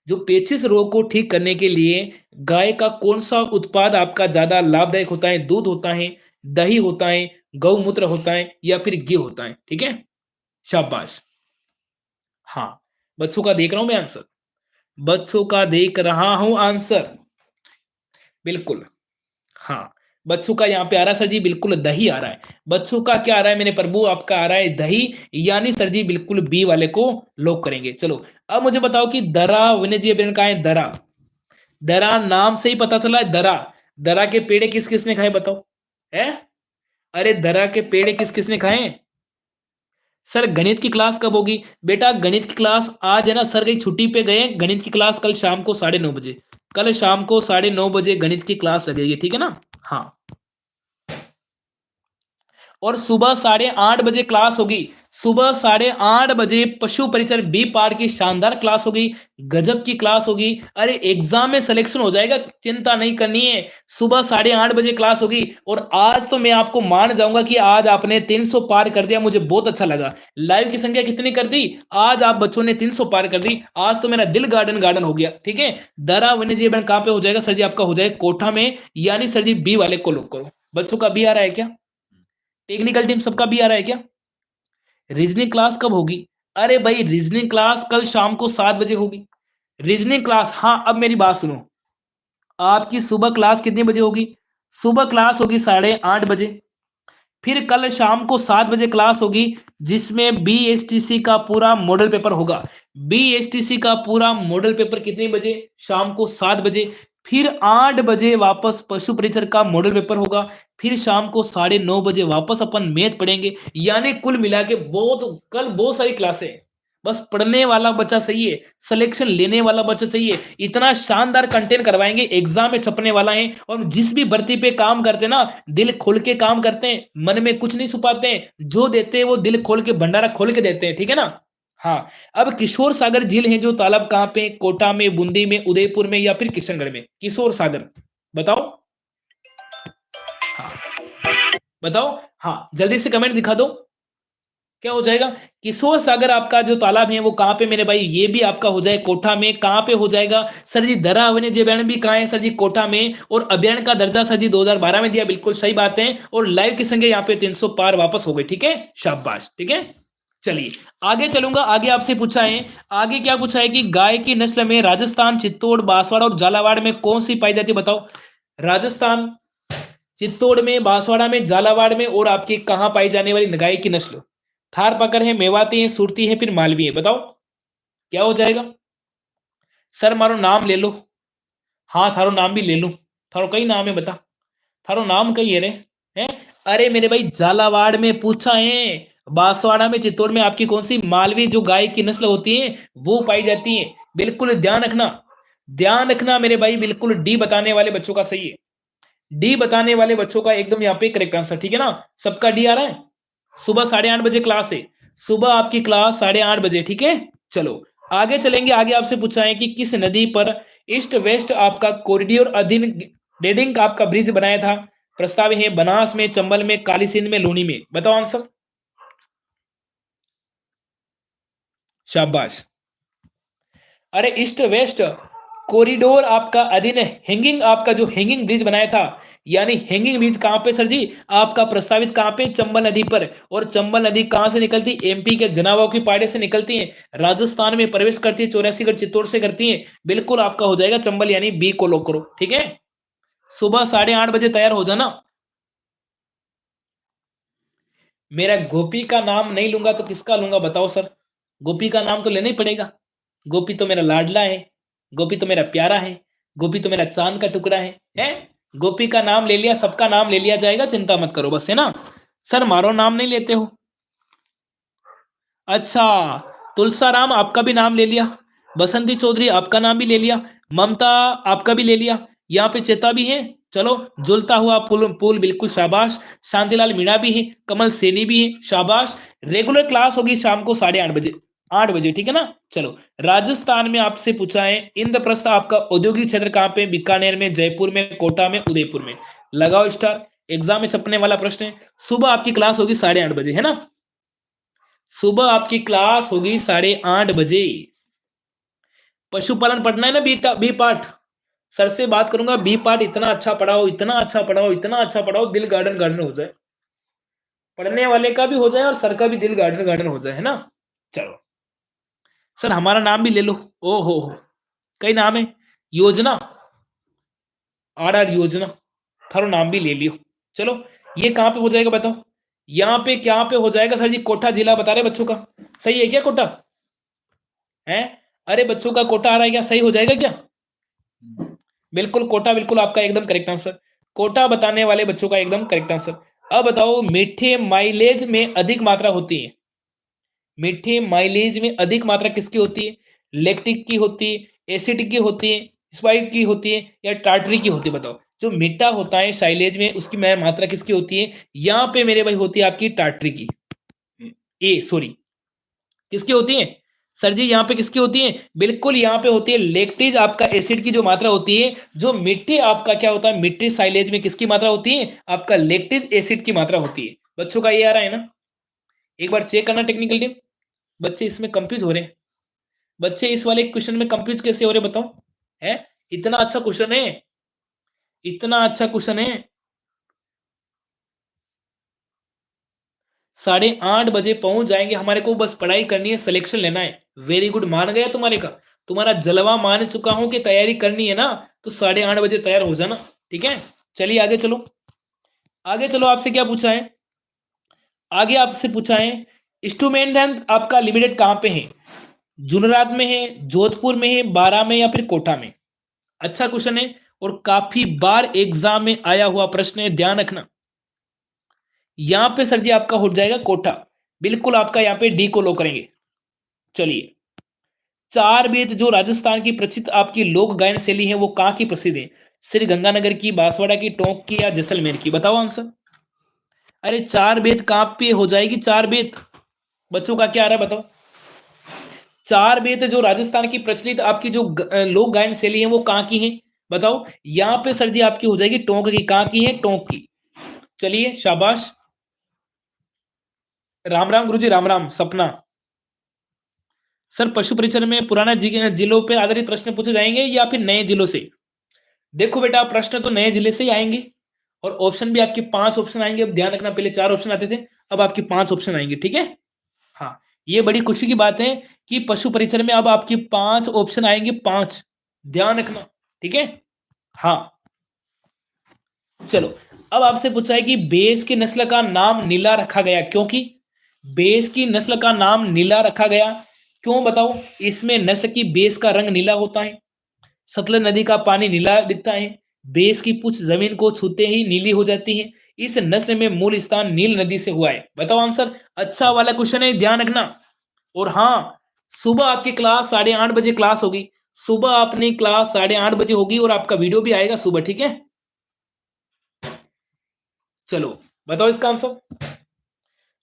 जो पेचिश रोग को ठीक करने के लिए गाय का कौन सा उत्पाद आपका ज्यादा लाभदायक होता है। दूध होता है, दही होता है, गौमूत्र होता है, या फिर घी होता है। ठीक है, शाबाश। हाँ, बच्चों का देख रहा हूं मैं आंसर, बच्चों का देख रहा हूं आंसर, बिल्कुल। हाँ, बच्चों का यहाँ पे आ रहा है सर जी, बिल्कुल दही आ रहा है। बच्चों का क्या आ रहा है मेरे प्रभु, आपका आ रहा है दही, यानी सर जी बिल्कुल बी वाले को लॉक करेंगे। चलो अब मुझे बताओ कि दरा वन्यजीव अभयारण्य कहाँ है। दरा, दरा नाम से ही पता चला है। दरा, दरा के पेड़ किस किसने खाए बताओ है। अरे दरा के पेड़ किस किसने खाए। सर गणित की क्लास कब होगी बेटा। गणित की क्लास आज है ना सर, कहीं छुट्टी पे गए। गणित की क्लास कल शाम को 9:30 बजे, कल शाम को 9:30 बजे गणित की क्लास लगेगी। ठीक है ना। हाँ, और सुबह 8:30 बजे क्लास होगी। सुबह 8:30 बजे पशु परिचर बी पार्ट की शानदार क्लास होगी, गजब की क्लास होगी। अरे एग्जाम में सिलेक्शन हो जाएगा, चिंता नहीं करनी है। सुबह 8:30 बजे क्लास होगी। और आज तो मैं आपको मान जाऊंगा कि आज आपने 300 पार कर दिया, मुझे बहुत अच्छा लगा। लाइव की संख्या कितनी कर दी आज आप बच्चों ने, 300 पार कर दी। आज तो मेरा दिल गार्डन गार्डन हो गया। ठीक है, दरा वन्यजीव अभयारण्य कहां पे हो जाएगा सर जी, आपका हो जाएगा कोठा में, यानी सर जी बी वाले को लॉक करो। बच्चों का बी आ रहा है क्या। टेक्निकल टीम सबका भी आ रहा है क्या। रीजनिंग क्लास कब होगी। अरे भाई रीजनिंग क्लास कल शाम को 7 बजे होगी। रीजनिंग क्लास, हाँ अब मेरी बात सुनो, आपकी सुबह क्लास कितने बजे होगी। सुबह क्लास होगी 8:30 बजे। फिर कल शाम को 7 बजे क्लास होगी, जिसमें बीएसटीसी का पूरा मॉडल पेपर होगा। बीएसटीसी का पूरा मॉडल पेपर कितने बजे, शाम को 7 बजे। फिर 8 बजे वापस पशु परिचर का मॉडल पेपर होगा। फिर शाम को 9:30 बजे वापस अपन मैथ पढ़ेंगे। यानी कुल मिला के कल बहुत सारी क्लासें हैं। बस पढ़ने वाला बच्चा सही है, सिलेक्शन लेने वाला बच्चा सही है, इतना शानदार कंटेंट करवाएंगे, एग्जाम में छपने वाला है। और जिस भी भर्ती पे काम करते हैं ना, दिल खोल के काम करते हैं, मन में कुछ नहीं छुपाते हैं, जो देते हैं वो दिल खोल के, भंडारा खोल के देते हैं। ठीक है ना। हाँ, अब किशोर सागर झील है जो तालाब कहां पे, कोटा में, बूंदी में, उदयपुर में, या फिर किशनगढ़ में। किशोर सागर बताओ। हाँ बताओ, हाँ जल्दी से कमेंट दिखा दो, क्या हो जाएगा। किशोर सागर आपका जो तालाब है वो कहां पे मेरे भाई, ये भी आपका हो जाए कोठा में। कहां पे हो जाएगा सर जी, दरा वन्यजीव अभयारण्य भी कहां है सर जी, कोठा में। और अभयारण्य का दर्जा सर जी 2012 में दिया, बिल्कुल सही बात है। और लाइव की संख्या यहाँ पे 300 पार वापस हो गई। ठीक है, शाबाश। ठीक है, चलिए आगे चलूंगा। आगे आपसे पूछा है, आगे क्या पूछा है कि गाय की नस्ल में राजस्थान, चित्तौड़, बांसवाड़ा और झालावाड़ में कौन सी पाई जाती है बताओ। राजस्थान, चित्तौड़ में, बांसवाड़ा में, झालावाड़ में, और आपकी कहां पाई जाने वाली गाय की नस्ल। थार पकड़ है, मेवाती है, सुरती है, फिर मालवी है, बताओ क्या हो जाएगा। सर मारो नाम ले लो। हाँ थारो नाम भी ले लूं, थारो कई नाम है बता, थारो नाम कई है रे है। अरे मेरे भाई झालावाड़ में पूछा है, बांसवाड़ा में, चित्तौड़ में आपकी कौन सी मालवी जो गाय की नस्ल होती है वो पाई जाती है। बिल्कुल ध्यान रखना, ध्यान रखना मेरे भाई, बिल्कुल डी बताने वाले बच्चों का सही है। डी बताने वाले बच्चों का एकदम यहाँ पे करेक्ट आंसर। ठीक है ना, सबका डी आ रहा है। सुबह 8:30 बजे क्लास है, सुबह आपकी क्लास 8:30 बजे। ठीक है, चलो आगे चलेंगे। आगे आपसे पूछा है कि किस नदी पर ईस्ट वेस्ट आपका कॉरिडोर अधीन डेडिंग आपका ब्रिज बनाया था। प्रस्ताव है बनास में, चंबल में, काली सिंध में, लूनी में, बताओ आंसर। शाबाश। अरे ईस्ट वेस्ट कॉरिडोर आपका अधीन हैंगिंग, आपका जो हैंगिंग ब्रिज बनाया था, यानी हैंगिंग ब्रिज कहां पे सर जी, आपका प्रस्तावित कहां पे, चंबल नदी पर। और चंबल नदी कहां से निकलती, एमपी के जनावाओं की पहाड़ी से निकलती है, राजस्थान में प्रवेश करती है, 84गढ़ चित्तौड़ से करती है। बिल्कुल आपका हो जाएगा चंबल, यानी बी को लॉक करो। ठीक है, सुबह 8:30 बजे तैयार हो जाना। मेरा गोपी का नाम नहीं लूंगा तो किसका लूंगा बताओ सर। गोपी का नाम तो लेना ही पड़ेगा, गोपी तो मेरा लाडला है, गोपी तो मेरा प्यारा है, गोपी तो मेरा चांद का टुकड़ा है। गोपी का नाम ले लिया, सबका नाम ले लिया जाएगा, चिंता मत करो बस, है ना। सर मारो नाम नहीं लेते हो, अच्छा। तुलसाराम आपका भी नाम ले लिया, बसंती चौधरी आपका नाम भी ले लिया, ममता आपका भी ले लिया, यहाँ पे चेता भी है। चलो जुलता हुआ फूल फूल, बिल्कुल शाबाश। शांतिलाल मीणा भी है, कमल सेनी भी है, शाबाश। रेगुलर क्लास होगी शाम को 8:30 बजे। 8 बजे, ठीक है ना। चलो, राजस्थान में आपसे पूछा है इंद्रप्रस्थ आपका औद्योगिक क्षेत्र कहां पे? बीकानेर में, जयपुर में, कोटा में, उदयपुर में। लगाओ स्टार। एग्जाम में छपने वाला प्रश्न है। सुबह आपकी क्लास होगी 8:30 बजे, है ना। सुबह आपकी क्लास होगी 8:30 बजे। पशुपालन पढ़ना है ना, बीटा बी पार्ट। सर से बात करूंगा, बी पार्ट इतना अच्छा पढ़ाओ, इतना अच्छा पढ़ाओ, इतना अच्छा पढ़ाओ, दिल गार्डन गार्डन हो जाए। पढ़ने वाले का भी हो जाए और सर का भी दिल गार्डन गार्डन हो जाए, है ना। चलो सर, हमारा नाम भी ले लो। ओ हो, कई नाम है। योजना, RR योजना, थारो नाम भी ले लियो। चलो, ये कहां पे हो जाएगा बताओ? यहाँ पे क्या पे हो जाएगा सर जी? कोटा जिला बता रहे बच्चों का। सही है क्या कोटा? है? अरे बच्चों का कोटा आ रहा है क्या? सही हो जाएगा क्या? बिल्कुल कोटा, बिल्कुल आपका एकदम करेक्ट आंसर। कोटा बताने वाले बच्चों का एकदम करेक्ट आंसर। अब बताओ, मीठे माइलेज में अधिक मात्रा होती है। मीठे माइलेज में अधिक मात्रा किसकी होती है? लैक्टिक की होती है, एसिटिक की होती है, स्पाइक की होती है, या टार्टरी की होती है? बताओ। जो मीठा होता है साइलेज में, उसकी मात्रा किसकी होती है? यहां पे मेरे भाई होती है आपकी टार्टरी की। सॉरी, किसकी होती है सर जी? यहाँ पे किसकी होती है? बिल्कुल यहाँ पे होती है लैक्टेज आपका एसिड की जो मात्रा होती है। जो मीठे आपका क्या होता है? मीठे साइलेज में किसकी मात्रा होती है? आपका लैक्टेज एसिड की मात्रा होती है। बच्चों का ये आ रहा है ना? एक बार चेक करना टेक्निकल टीम। बच्चे इसमें कंफ्यूज हो रहे हैं। बच्चे इस वाले क्वेश्चन में कंफ्यूज कैसे हो रहे बताओ? है? इतना अच्छा क्वेश्चन है, इतना अच्छा क्वेश्चन है। 8:30 बजे पहुंच जाएंगे। हमारे को बस पढ़ाई करनी है, सिलेक्शन लेना है। वेरी गुड, मान गया तुम्हारे का। तुम्हारा जलवा मान चुका हूं कि तैयारी करनी है ना, तो 8:30 बजे तैयार हो जाना, ठीक है। चलिए आगे चलो, आगे चलो। आपसे क्या पूछा है? आगे आपसे पूछा है इंस्ट्रूमेंट आपका लिमिटेड कहां पे है? जुनरात में है, जोधपुर में है, बारा में, या फिर कोटा में? अच्छा क्वेश्चन है और काफी बार एग्जाम में आया हुआ प्रश्न है, ध्यान रखना। यहां पे सर जी आपका हो जाएगा कोटा। बिल्कुल आपका यहां पे डी को लो करेंगे। चलिए, चार वेद जो राजस्थान की प्रसिद्ध आपकी लोक गायन शैली है, वो कहां की प्रसिद्ध है? श्री गंगानगर की, बांसवाड़ा की, टोंक की, या जैसलमेर की? बताओ आंसर। अरे चार वेद कहां पे हो जाएगी? चार वेद बच्चों का क्या आ रहा है बताओ? चार वेद जो राजस्थान की प्रचलित आपकी जो लोक गायन शैली है, वो कहां की है? बताओ। यहां पे सर जी आपकी हो जाएगी टोंक की। कहां की है? टोंक की। चलिए शाबाश, राम राम गुरुजी, राम राम। सपना सर, पशु परिचर में पुराना जिलों पे आधारित प्रश्न पूछे जाएंगे या फिर नए जिलों से? देखो बेटा, प्रश्न तो नए जिले से ही आएंगे और ऑप्शन भी आपके 5 ऑप्शन आएंगे। अब ध्यान रखना, पहले 4 ऑप्शन आते थे, अब आपके 5 ऑप्शन आएंगे, ठीक है। हाँ, ये बड़ी खुशी की बात है कि पशु परिचर में अब आपके 5 ऑप्शन आएंगे, 5। ध्यान रखना, ठीक है। हाँ, चलो। अब आपसे पूछा है कि बेस की नस्ल का नाम नीला रखा गया, क्योंकि बेस की नस्ल का नाम नीला रखा गया क्यों? बताओ। इसमें नस्ल की बेस का रंग नीला होता है, सतलज नदी का पानी नीला दिखता है, बेस की पूंछ जमीन को छूते ही नीली हो जाती है, इस नस्ल में मूल स्थान नील नदी से हुआ है। बताओ आंसर। अच्छा वाला क्वेश्चन है, ध्यान रखना। और हाँ, सुबह आपकी क्लास 8:30 बजे क्लास होगी। सुबह अपनी क्लास 8:30 बजे होगी और आपका वीडियो भी आएगा सुबह, ठीक है। चलो बताओ इसका आंसर।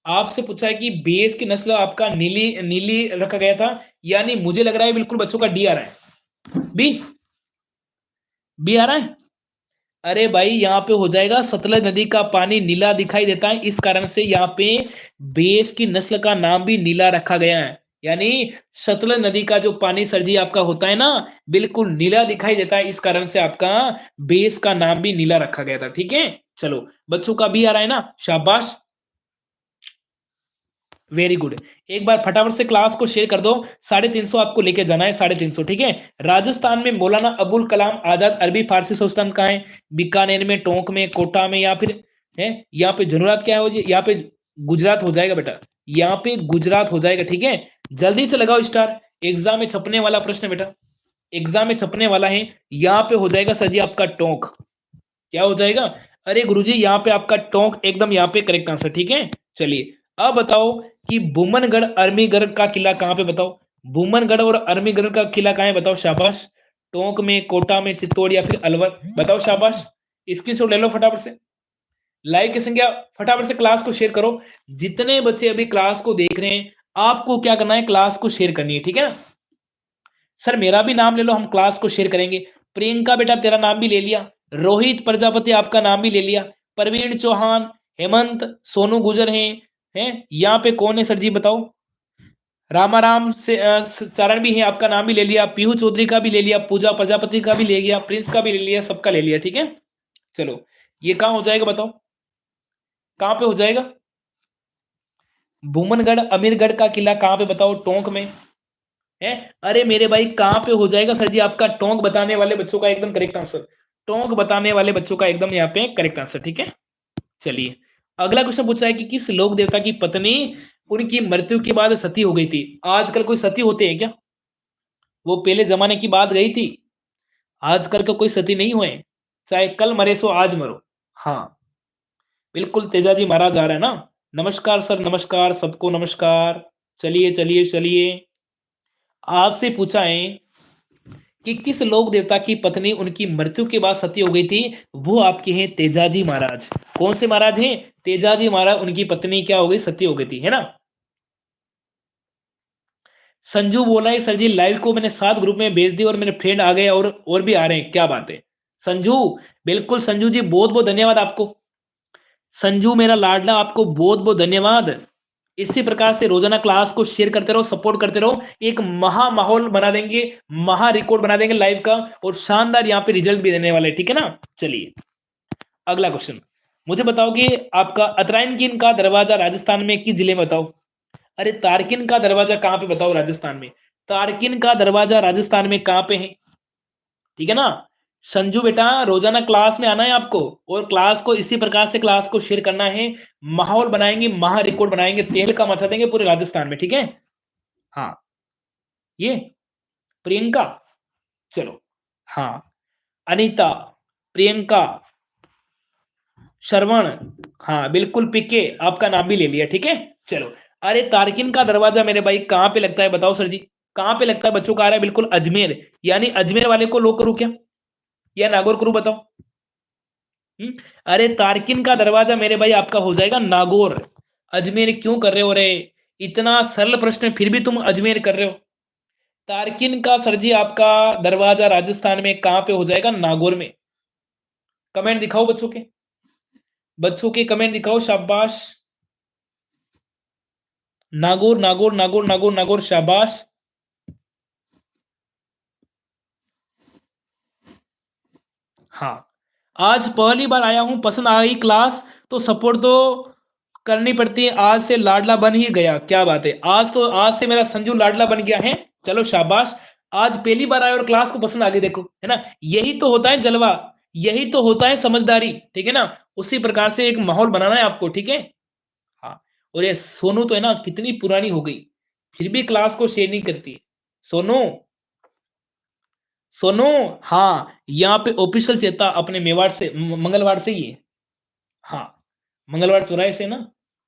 आपसे पूछा है कि बेस की नस्ल आपका नीली नीली रखा गया था, यानी मुझे लग रहा है बिल्कुल बच्चों का डी आ रहा है। बी आ रहा है। अरे भाई, यहाँ पे हो जाएगा सतलज नदी का पानी नीला दिखाई देता है, इस कारण से यहाँ पे बेस की नस्ल का नाम भी नीला रखा गया है। यानी सतलज नदी का जो पानी सर जी आपका होता है ना, बिल्कुल नीला दिखाई देता है, इस कारण से आपका बेस का नाम भी नीला रखा गया था, ठीक है। चलो, बच्चों का भी आ रहा है ना, शाबाश, वेरी गुड। एक बार फटाफट से क्लास को शेयर कर दो। 350 आपको लेके जाना है, 350, ठीक है। राजस्थान में मौलाना अबुल कलाम आजाद अरबी फारसी संस्थान कहाँ है? बीकानेर में, टोंक में, कोटा में, या फिर है यहाँ पे जुनरात? क्या है यहाँ पे? गुजरात हो जाएगा बेटा, यहाँ पे गुजरात हो जाएगा, ठीक है। जल्दी से लगाओ स्टार। एग्जाम में छपने वाला प्रश्न बेटा, एग्जाम में छपने वाला है। यहाँ पे हो जाएगा सर जी आपका टोंक। क्या हो जाएगा? अरे गुरुजी, यहाँ पे आपका टोंक एकदम यहाँ पे करेक्ट आंसर, ठीक है। चलिए, अब बताओ कि बुमनगढ़ अरमीगढ़ का किला कहां पे? बताओ। बुमनगढ़ और अरमीगढ़ का किला कहां है? बताओ शाबाश। टोंक में, कोटा में, चित्तौड़, या फिर अलवर? बताओ शाबाश। स्क्रीनशॉट ले लो फटाफट से। लाइक की संख्या फटाफट से क्लास को शेयर करो। जितने बच्चे अभी क्लास को देख रहे हैं, आपको क्या करना है, क्लास को शेयर करनी है, ठीक है ना। सर मेरा भी नाम ले लो, हम क्लास को शेयर करेंगे। प्रियंका बेटा तेरा नाम भी ले लिया, रोहित प्रजापति आपका नाम भी ले लिया, प्रवीण चौहान, हेमंत, सोनू गुजर हैं यहाँ पे कौन है सर जी बताओ। रामाराम से चरण भी है, आपका नाम भी ले लिया, पीहू चौधरी का भी ले लिया, पूजा प्रजापति का भी ले लिया, प्रिंस का भी ले लिया, सबका ले लिया, ठीक है। चलो ये कहाँ हो जाएगा बताओ, कहाँ पे हो जाएगा। भूमनगढ़ अमीरगढ़ का किला कहाँ पे बताओ, टोंक में है। अरे मेरे भाई कहाँ पे हो जाएगा सर जी आपका, टोंक बताने वाले बच्चों का एकदम करेक्ट आंसर, टोंक बताने वाले बच्चों का एकदम यहाँ पे करेक्ट आंसर, ठीक है। चलिए अगला क्वेश्चन पूछा है कि किस लोक देवता की पत्नी उनकी मृत्यु के बाद सती हो गई थी। आजकल कोई सती होते हैं क्या, वो पहले जमाने की बात गई थी, आजकल तो कोई सती नहीं हुए, चाहे कल मरे सो आज मरो। हाँ बिल्कुल तेजाजी महाराज आ रहा है ना, नमस्कार सर नमस्कार, सबको नमस्कार। चलिए चलिए चलिए, आपसे पूछा है कि किस लोक देवता की पत्नी उनकी मृत्यु के बाद सती हो गई थी, वो आपके हैं तेजाजी महाराज। कौन से महाराज हैं, तेजाजी महाराज, उनकी पत्नी क्या हो गई, सती हो गई थी, है ना। संजू बोला है सर जी लाइव को मैंने 7 ग्रुप में भेज दी और मेरे फ्रेंड आ गए और भी आ रहे हैं, क्या बात है संजू। बिल्कुल संजू जी बहुत बहुत धन्यवाद आपको, संजू मेरा लाडला, आपको बहुत बहुत धन्यवाद। इसी प्रकार से रोजाना क्लास को शेयर करते रहो, सपोर्ट करते रहो, एक महा माहौल बना देंगे, महा रिकॉर्ड बना देंगे लाइव का, और शानदार यहाँ पे रिजल्ट भी देने वाले, ठीक है ना। चलिए अगला क्वेश्चन मुझे बताओ कि आपका अतराइन का दरवाजा राजस्थान में किस जिले में बताओ। अरे तारकिन का दरवाजा कहाँ पे बताओ, राजस्थान में, तारकिन का दरवाजा राजस्थान में कहाँ पे है, ठीक है ना। संजू बेटा रोजाना क्लास में आना है आपको, और क्लास को इसी प्रकार से क्लास को शेयर करना है, माहौल बनाएंगे, महा रिकॉर्ड बनाएंगे, तहलका मचा देंगे पूरे राजस्थान में, ठीक है। हाँ ये प्रियंका, चलो हाँ अनीता, प्रियंका, श्रवण, हाँ बिल्कुल पीके, आपका नाम भी ले लिया, ठीक है। चलो अरे तारकिन का दरवाजा मेरे भाई कहाँ पे लगता है बताओ सर जी, कहाँ पे लगता है, बच्चों का आ रहा है बिल्कुल अजमेर, यानी अजमेर वाले को लोग करूँ क्या, या नागौर करूँ बताओ। अरे तारकिन का दरवाजा मेरे भाई आपका हो जाएगा नागौर, अजमेर क्यों कर रहे हो रे, इतना सरल प्रश्न फिर भी तुम अजमेर कर रहे हो। तारकिन का सर जी आपका दरवाजा राजस्थान में कहां पे हो जाएगा, नागौर में। कमेंट दिखाओ बच्चों के, बच्चों के कमेंट दिखाओ, शाबाश। नागौर नागौर नागौर नागौर नागौर, शाबाश। हाँ आज पहली बार आया हूं, पसंद आई क्लास तो सपोर्ट तो करनी पड़ती है, आज से लाडला बन ही गया, क्या बात है, आज से मेरा संजू लाडला बन गया है, चलो शाबाश। आज पहली बार आया और क्लास को पसंद आ गई, देखो है ना, यही तो होता है जलवा, यही तो होता है समझदारी, ठीक है ना। उसी प्रकार से एक माहौल बनाना है आपको, ठीक है। हाँ और ये सोनू तो है ना, कितनी पुरानी हो गई फिर भी क्लास को शेयर नहीं करती, सोनू सोनू। हाँ यहाँ पे ऑफिशियल चेता अपने मेवाड़ से, मंगलवार से ही है। हाँ मंगलवार चौराहे से ना,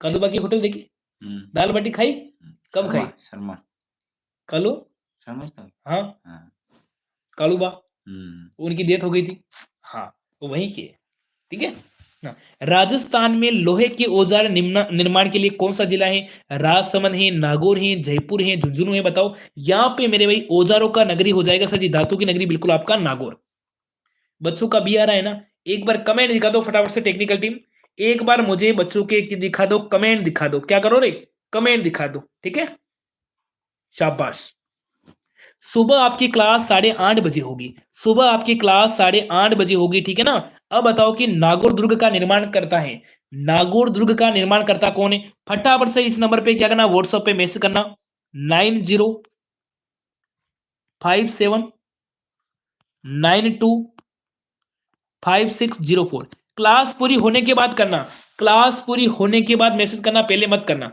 कालूबा की होटल देखी, दाल बाटी खाई, कब खाई, शर्मा कालू, शर्मा था। हाँ हाँ। कालूबा, उनकी डेथ हो गई थी, हाँ वो वहीं की है, ठीक है ना। राजस्थान में लोहे के औजार निर्माण के लिए कौन सा जिला है, राजसमंद है, नागौर है, जयपुर है, झुंझुनू है, बताओ। यहाँ पे मेरे भाई औजारों का नगरी हो जाएगा सर जी, धातु की नगरी बिल्कुल आपका नागौर। बच्चों का भी आ रहा है ना, एक बार कमेंट दिखा दो फटाफट से टेक्निकल टीम, एक बार मुझे बच्चों के दिखा दो, कमेंट दिखा दो, क्या करो रे, कमेंट दिखा दो, ठीक है, शाबाश। सुबह आपकी क्लास 8:30 बजे होगी, सुबह आपकी क्लास 8:30 बजे होगी, ठीक है ना। अब बताओ कि नागौर दुर्ग का निर्माण करता है, नागौर दुर्ग का निर्माण करता कौन है, फटाफट से इस नंबर पे क्या करना, व्हाट्सएप पे मैसेज करना 9057925604। क्लास पूरी होने के बाद करना, क्लास पूरी होने के बाद मैसेज करना, पहले मत करना।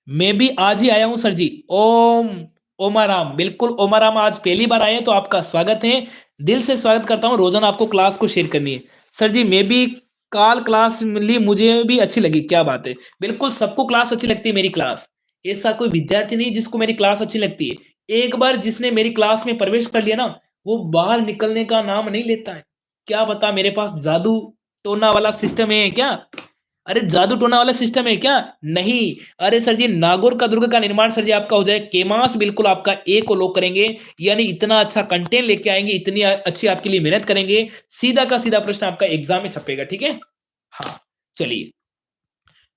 मैं भी आज ही आया हूं सर जी, ओमाराम, बिल्कुल ओमाराम आज पहली बार आए हैं तो आपका स्वागत है, दिल से स्वागत करता हूं। रोजाना आपको क्लास को शेयर करनी है सर जी, मैं भी काल क्लास ली, मुझे भी अच्छी लगी, क्या बात है, बिल्कुल सबको क्लास अच्छी लगती है मेरी क्लास, ऐसा कोई विद्यार्थी नहीं जिसको मेरी क्लास अच्छी लगती है। एक बार जिसने मेरी क्लास में प्रवेश कर लिया ना, वो बाहर निकलने का नाम नहीं लेता है, क्या बता मेरे पास जादू टोना वाला सिस्टम है क्या। अरे जादू टोना वाला सिस्टम है क्या? नहीं। अरे सर जी, नागौर का दुर्ग का निर्माण सर जी आपका हो जाए केमास, बिल्कुल आपका ए को लॉक करेंगे। यानी इतना अच्छा कंटेंट लेके आएंगे, इतनी अच्छी आपके लिए मेहनत करेंगे, सीधा का सीधा प्रश्न आपका एग्जाम में छपेगा। ठीक है, हाँ चलिए।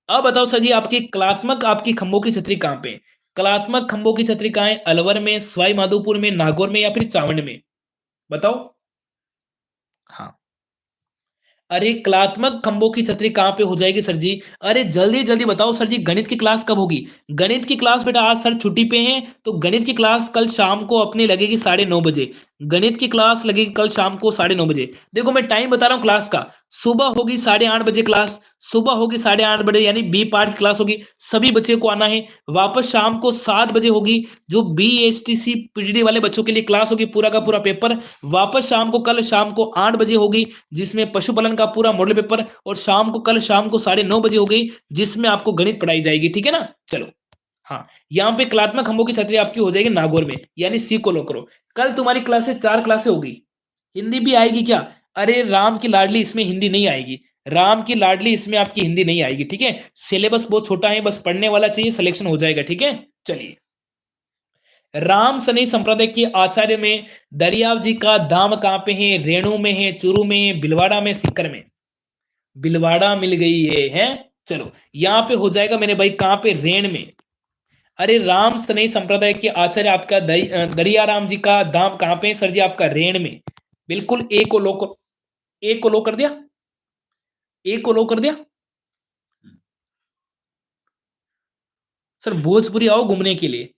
अब बताओ सर जी, आपकी कलात्मक आपकी खंभों की छतरी कहां पे है? कलात्मक खंभों की छतरी कहां है? अलवर में, सवाई माधोपुर में, नागौर में या फिर चावंड में? बताओ। हाँ, अरे कलात्मक खंभों की छतरी कहां पे हो जाएगी सर जी? अरे जल्दी जल्दी बताओ सर जी, गणित की क्लास कब होगी? गणित की क्लास बेटा आज सर छुट्टी पे हैं, तो गणित की क्लास कल शाम को अपनी लगेगी 9:30 बजे। गणित की क्लास लगेगी कल शाम को 9:30 बजे। देखो मैं टाइम बता रहा हूँ क्लास का। सुबह होगी 8:30 बजे क्लास, सुबह होगी 8:30 बजे, यानी बी पार्ट की क्लास होगी, सभी बच्चों को आना है। वापस शाम को 7 बजे होगी, जो B S T C PDD वाले बच्चों के लिए क्लास होगी, पूरा का पूरा पेपर। वापस शाम को कल शाम को 8 बजे होगी, जिसमें पशुपालन का पूरा मॉडल पेपर, और शाम को कल शाम को 9:30 बजे हो गई, जिसमें आपको गणित पढ़ाई जाएगी। ठीक है ना, चलो। हाँ, यहाँ पे कलात्मक खंभों की छतरी आपकी हो जाएगी नागौर में, यानी सी को लो करो। कल तुम्हारी क्लासेस 4 क्लासें होगी। हिंदी भी आएगी क्या? अरे राम की लाडली इसमें हिंदी नहीं आएगी, राम की लाडली इसमें आपकी हिंदी नहीं आएगी। ठीक है, सिलेबस बहुत छोटा है, बस पढ़ने वाला चाहिए, सिलेक्शन हो जाएगा। ठीक है, चलिए। राम सनी संप्रदाय के आचार्य में दरियाव जी का धाम कहां पे है? रेणु में है, चूरू में है, भिलवाड़ा में, सीकर में? भिलवाड़ा मिल गई है? चलो, यहां पे हो जाएगा मेरे भाई कहां पे? रेण में। अरे राम सनई संप्रदाय के आचार्य आपका दरिया राम जी का धाम कहां पे है सर जी? आपका रेण में। बिल्कुल ए को लो ए को लो कर दिया, ए को लो कर दिया। सर भोजपुरी आओ घूमने के लिए।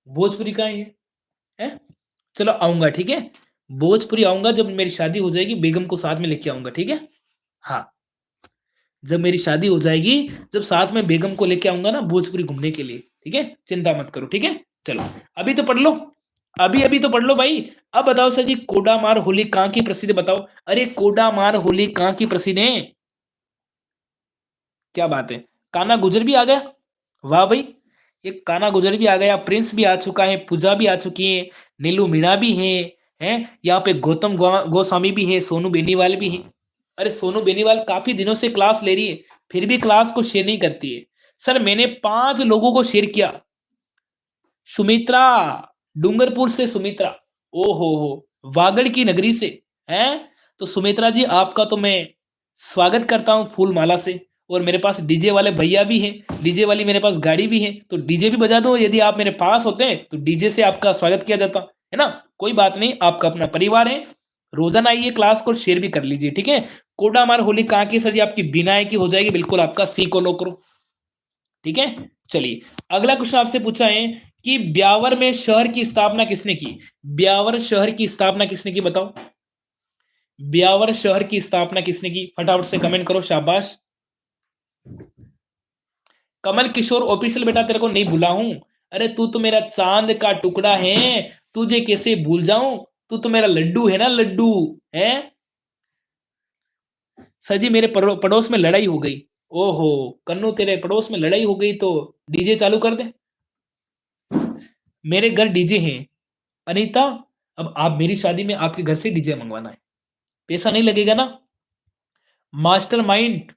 भोजपुरी कहाँ है ये? है? चलो आऊंगा, ठीक है। भोजपुरी आऊंगा जब मेरी शादी हो जाएगी, बेगम को साथ में लेके आऊंगा। ठीक है, हाँ, जब मेरी शादी हो जाएगी, जब साथ में बेगम को लेके आऊंगा ना भोजपुरी घूमने के लिए। ठीक है, चिंता मत करो। ठीक है, चलो अभी तो पढ़ लो, अभी अभी तो पढ़ लो भाई। अब बताओ सर जी, कोडामार होली कहाँ की प्रसिद्ध है? बताओ। अरे कोडामार होली कहाँ की प्रसिद्ध है? क्या बात है, काना गुजर भी आ गया। वाह भाई, ये काना गुजर भी आ गया, प्रिंस भी आ चुका है, पूजा भी आ चुकी है, नीलू मीणा भी है यहाँ पे गौतम गोस्वामी भी है, सोनू बेनीवाल भी है। अरे सोनू बेनीवाल काफी दिनों से क्लास ले रही है, फिर भी क्लास को शेयर नहीं करती है। सर मैंने 5 लोगों को शेयर किया। सुमित्रा, डूंगरपुर से सुमित्रा, ओ हो, वागड़ की नगरी से हैं। तो सुमित्रा जी आपका तो मैं स्वागत करता हूं फूल माला से। और मेरे पास डीजे वाले भैया भी हैं, डीजे वाली मेरे पास गाड़ी भी है, तो डीजे भी बजा दो। यदि आप मेरे पास होते हैं तो डीजे से आपका स्वागत किया जाता है ना। कोई बात नहीं, आपका अपना परिवार है, रोजाना आइए क्लास को शेयर भी कर लीजिए। ठीक है, कोडा हमारा होली कहाँ की सर जी? आपकी बिना की हो जाएगी, बिल्कुल आपका सी को लो करो। ठीक है, चलिए अगला क्वेश्चन आपसे पूछा है कि ब्यावर में शहर की स्थापना किसने की? ब्यावर शहर की स्थापना किसने की? बताओ, ब्यावर शहर की स्थापना किसने की? फटाफट से कमेंट करो, शाबाश। कमल किशोर ऑफिशियल बेटा, तेरे को नहीं भूला हूं। अरे तू तो मेरा चांद का टुकड़ा है, तुझे कैसे भूल जाऊं? तू तो मेरा लड्डू है ना, लड्डू है। सर जी मेरे पड़ोस में लड़ाई हो गई। ओहो कन्नू, तेरे पड़ोस में लड़ाई हो गई तो डीजे चालू कर दे। मेरे घर डीजे हैं अनीता, अब आप मेरी शादी में आपके घर से डीजे मंगवाना है, पैसा नहीं लगेगा ना। मास्टरमाइंड,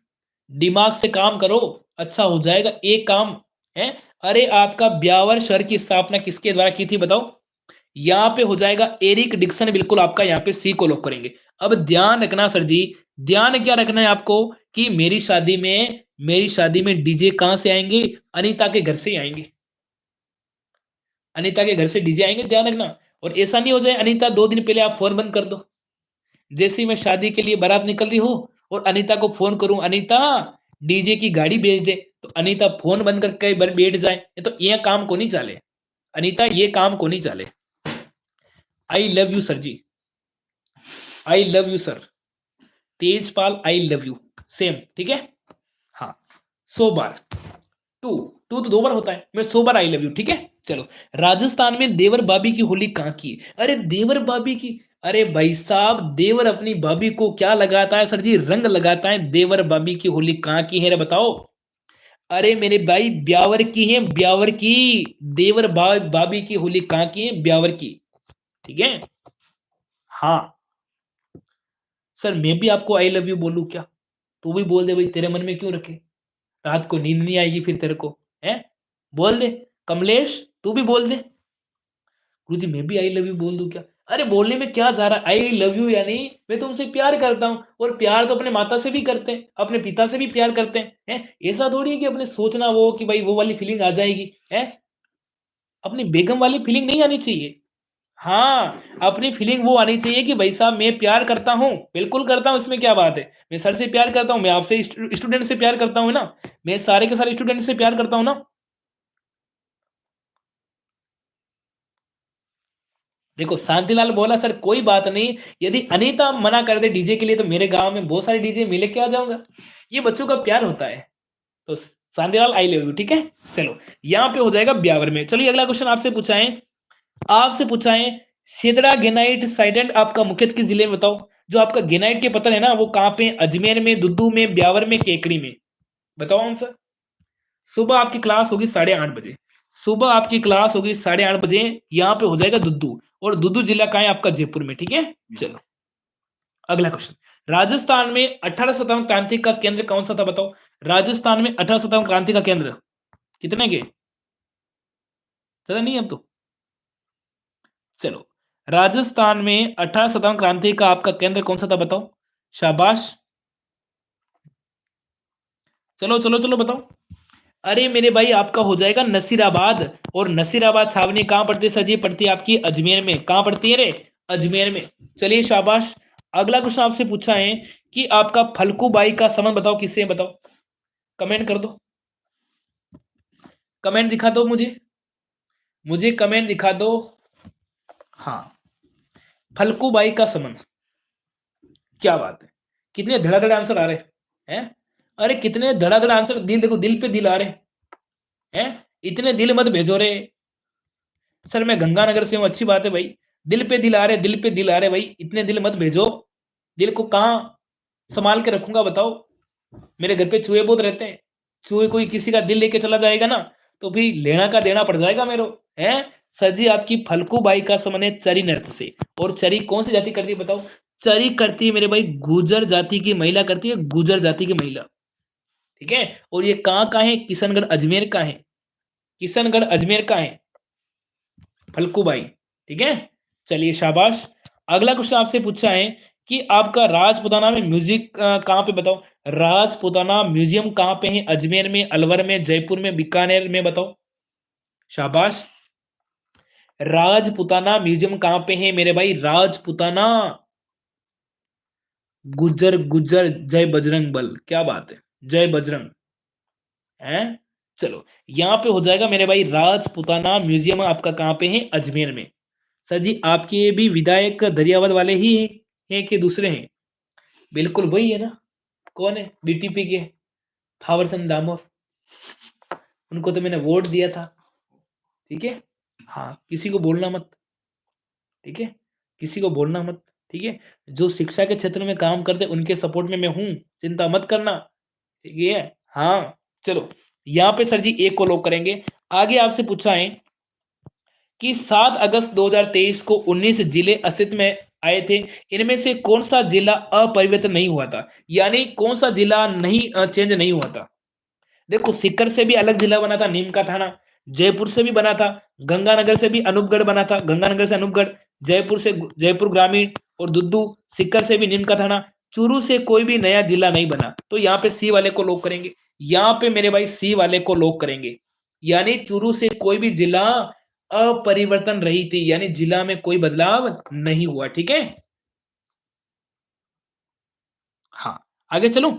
दिमाग से काम करो, अच्छा हो जाएगा। एक काम है। अरे आपका ब्यावर शहर की स्थापना किसके द्वारा की थी? बताओ। यहां पे हो जाएगा एरिक डिक्सन, बिल्कुल आपका यहाँ पे सी को लॉक करेंगे। अब ध्यान रखना सर जी, ध्यान क्या रखना है आपको कि मेरी शादी में डीजे कहां से आएंगे? अनीता के घर से ही आएंगे, अनीता के घर से डीजे आएंगे, ध्यान रखना। और ऐसा नहीं हो जाए अनीता 2 दिन पहले आप फोन बंद कर दो, जैसे ही मैं शादी के लिए बारात निकल रही हो और अनीता को फोन करूं, अनीता डीजे की गाड़ी भेज दे, तो अनीता फोन बंद करके बैठ जाए, ये तो ये काम को नहीं चले अनीता, ये काम को नहीं चले। I love you sir ji, I love you sir. Tejpal I love you, same. ठीक है, हाँ 100 बार। टू टू तो 2 बार होता है, मैं 100 बार आई लव यू। ठीक है, चलो। राजस्थान में देवर भाभी की होली कहाँ की है? अरे देवर भाभी की, अरे भाई साहब, देवर अपनी भाभी को क्या लगाता है सर जी? रंग लगाता है। देवर भाभी की होली कहाँ की है रे बताओ। अरे मेरे भाई ब्यावर की है, ब्यावर की। देवर भाभी की होली कहाँ की है? ब्यावर की। ठीक है, हाँ। सर मैं भी आपको आई लव यू बोलूं क्या? तू भी बोल दे भाई, तेरे मन में क्यों रखे, रात को नींद नहीं आएगी फिर तेरे को, है? बोल दे। कमलेश तू भी बोल दे। गुरुजी मैं भी आई लव यू बोल दूं क्या? अरे बोलने में क्या जा रहा है, आई लव यू यानी मैं तुमसे प्यार करता हूं, और प्यार तो अपने माता से भी करते हैं, अपने पिता से भी प्यार करते हैं? ऐसा थोड़ी है कि अपने सोचना वो कि भाई वो वाली फीलिंग आ जाएगी, है? अपनी बेगम वाली फीलिंग नहीं आनी चाहिए। हाँ, अपनी फीलिंग वो आनी चाहिए कि भाई साहब मैं प्यार करता हूँ, बिल्कुल करता हूँ, इसमें क्या बात है? मैं सर से प्यार करता हूँ, मैं आपसे स्टूडेंट से प्यार करता हूँ ना, मैं सारे के सारे स्टूडेंट से प्यार करता हूँ ना। देखो शांतिलाल बोला सर कोई बात नहीं, यदि अनीता मना कर दे डीजे के लिए तो मेरे गांव में बहुत सारे डीजे मिले के आ जाऊंगा, ये बच्चों का प्यार होता है। तो शांतिलाल आई लव यू, ठीक है। चलो यहाँ पे हो जाएगा ब्यावर में। चलिए अगला क्वेश्चन आपसे पूछाएं सेदरा ग्रेनाइट साइडेंट आपका मुख्यतः किस जिले में बताओ। जो आपका ग्रेनाइट के पत्थर है ना वो कहाँ पे? अजमेर में, दुद्दू में, ब्यावर में, केकड़ी में? बताओ आंसर। सुबह आपकी क्लास होगी 8:30 बजे, सुबह आपकी क्लास होगी 8:30 बजे, यहाँ पे हो जाएगा दुद्दू, और दुद्दू जिला कहाँ है आपका? जयपुर में, ठीक है। चलो अगला क्वेश्चन, राजस्थान में 18 क्रांति का केंद्र कौन सा था बताओ। राजस्थान में 18 क्रांति का केंद्र कितने के? पता नहीं अब तो। चलो राजस्थान में 18 क्रांति का आपका केंद्र कौन सा था बताओ। शाबाश, चलो चलो चलो बताओ। अरे मेरे भाई आपका हो जाएगा नसीराबाद, और नसीराबाद छावनी कहां पड़ती है सर जी? पड़ती है आपकी अजमेर में। कहां पड़ती है रे? अजमेर में। चलिए शाबाश। अगला क्वेश्चन आपसे पूछा है कि आपका फल्गुबाई का संबंध बताओ, किससे बताओ। कमेंट कर दो, कमेंट दिखा दो मुझे कमेंट दिखा दो। हाँ, फल्गुबाई का संबंध, क्या बात है, कितने धड़ाधड़ आंसर आ रहे हैं? अरे कितने धड़ाधड़ आंसर, दिल देखो, दिल पे दिल आ रहे हैं। इतने दिल मत भेजो रे। सर मैं गंगानगर से हूं, अच्छी बात है भाई, दिल पे दिल आ रहे, दिल पे दिल आ रहे भाई, इतने दिल मत भेजो। दिल को कहाँ संभाल के रखूंगा बताओ? मेरे घर पे चूहे बहुत रहते हैं, चूहे कोई किसी का दिल लेके चला जाएगा ना तो भी लेना का देना पड़ जाएगा मेरे, है? सर जी आपकी फल्गुबाई का संबंध है चरी नृत्य से, और चरी कौन सी जाति करती है बताओ। चरी करती है मेरे भाई गुर्जर जाति की महिला करती है, गुर्जर जाति की महिला, ठीक है। और ये कहाँ का है? किशनगढ़ अजमेर का है, किशनगढ़ अजमेर का है फल्गुबाई, ठीक है। चलिए शाबाश। अगला क्वेश्चन आपसे पूछा है कि आपका राजपुताना में म्यूजिक कहाँ पे बताओ। राजपुताना म्यूजियम कहाँ पे है? अजमेर में, अलवर में, जयपुर में, बीकानेर में? बताओ शाबाश। राजपुताना म्यूजियम कहाँ पे है मेरे भाई? राजपुताना, गुज्जर गुज्जर जय बजरंग बल, क्या बात है, जय बजरंग है। चलो यहां पे हो जाएगा मेरे भाई राजपुताना म्यूजियम आपका कहां पे है? अजमेर में। सर जी आपके भी विधायक दरियावद वाले ही हैं कि दूसरे हैं? बिल्कुल वही है ना। कौन है? बीटीपी के थावर चंद दामोर, उनको तो मैंने वोट दिया था, ठीक है। हाँ किसी को बोलना मत, ठीक है, किसी को बोलना मत, ठीक है। जो शिक्षा के क्षेत्र में काम करते उनके सपोर्ट में मैं हूं, चिंता मत करना, ठीक है। हाँ चलो यहाँ पे सर जी एक को लॉक करेंगे। आगे आपसे पूछा है कि 7 अगस्त 2023 को 19 जिले अस्तित्व में आए थे, इनमें से कौन सा जिला अपरिवर्तन नहीं हुआ था, यानी कौन सा जिला नहीं चेंज नहीं हुआ था। देखो सीकर से भी अलग जिला बना था, नीम का थाना, जयपुर से भी बना था, गंगानगर से भी अनूपगढ़ बना था, गंगानगर से अनूपगढ़, जयपुर से जयपुर ग्रामीण, और दुद्दू, सीकर से भी नीम का थाना, चूरू से कोई भी नया जिला नहीं बना। तो यहाँ पे सी वाले को लॉक करेंगे, यहाँ पे मेरे भाई सी वाले को लॉक करेंगे, यानी चूरू से कोई भी जिला अपरिवर्तन रही थी, यानी जिला में कोई बदलाव नहीं हुआ, ठीक है। हाँ आगे चलूं,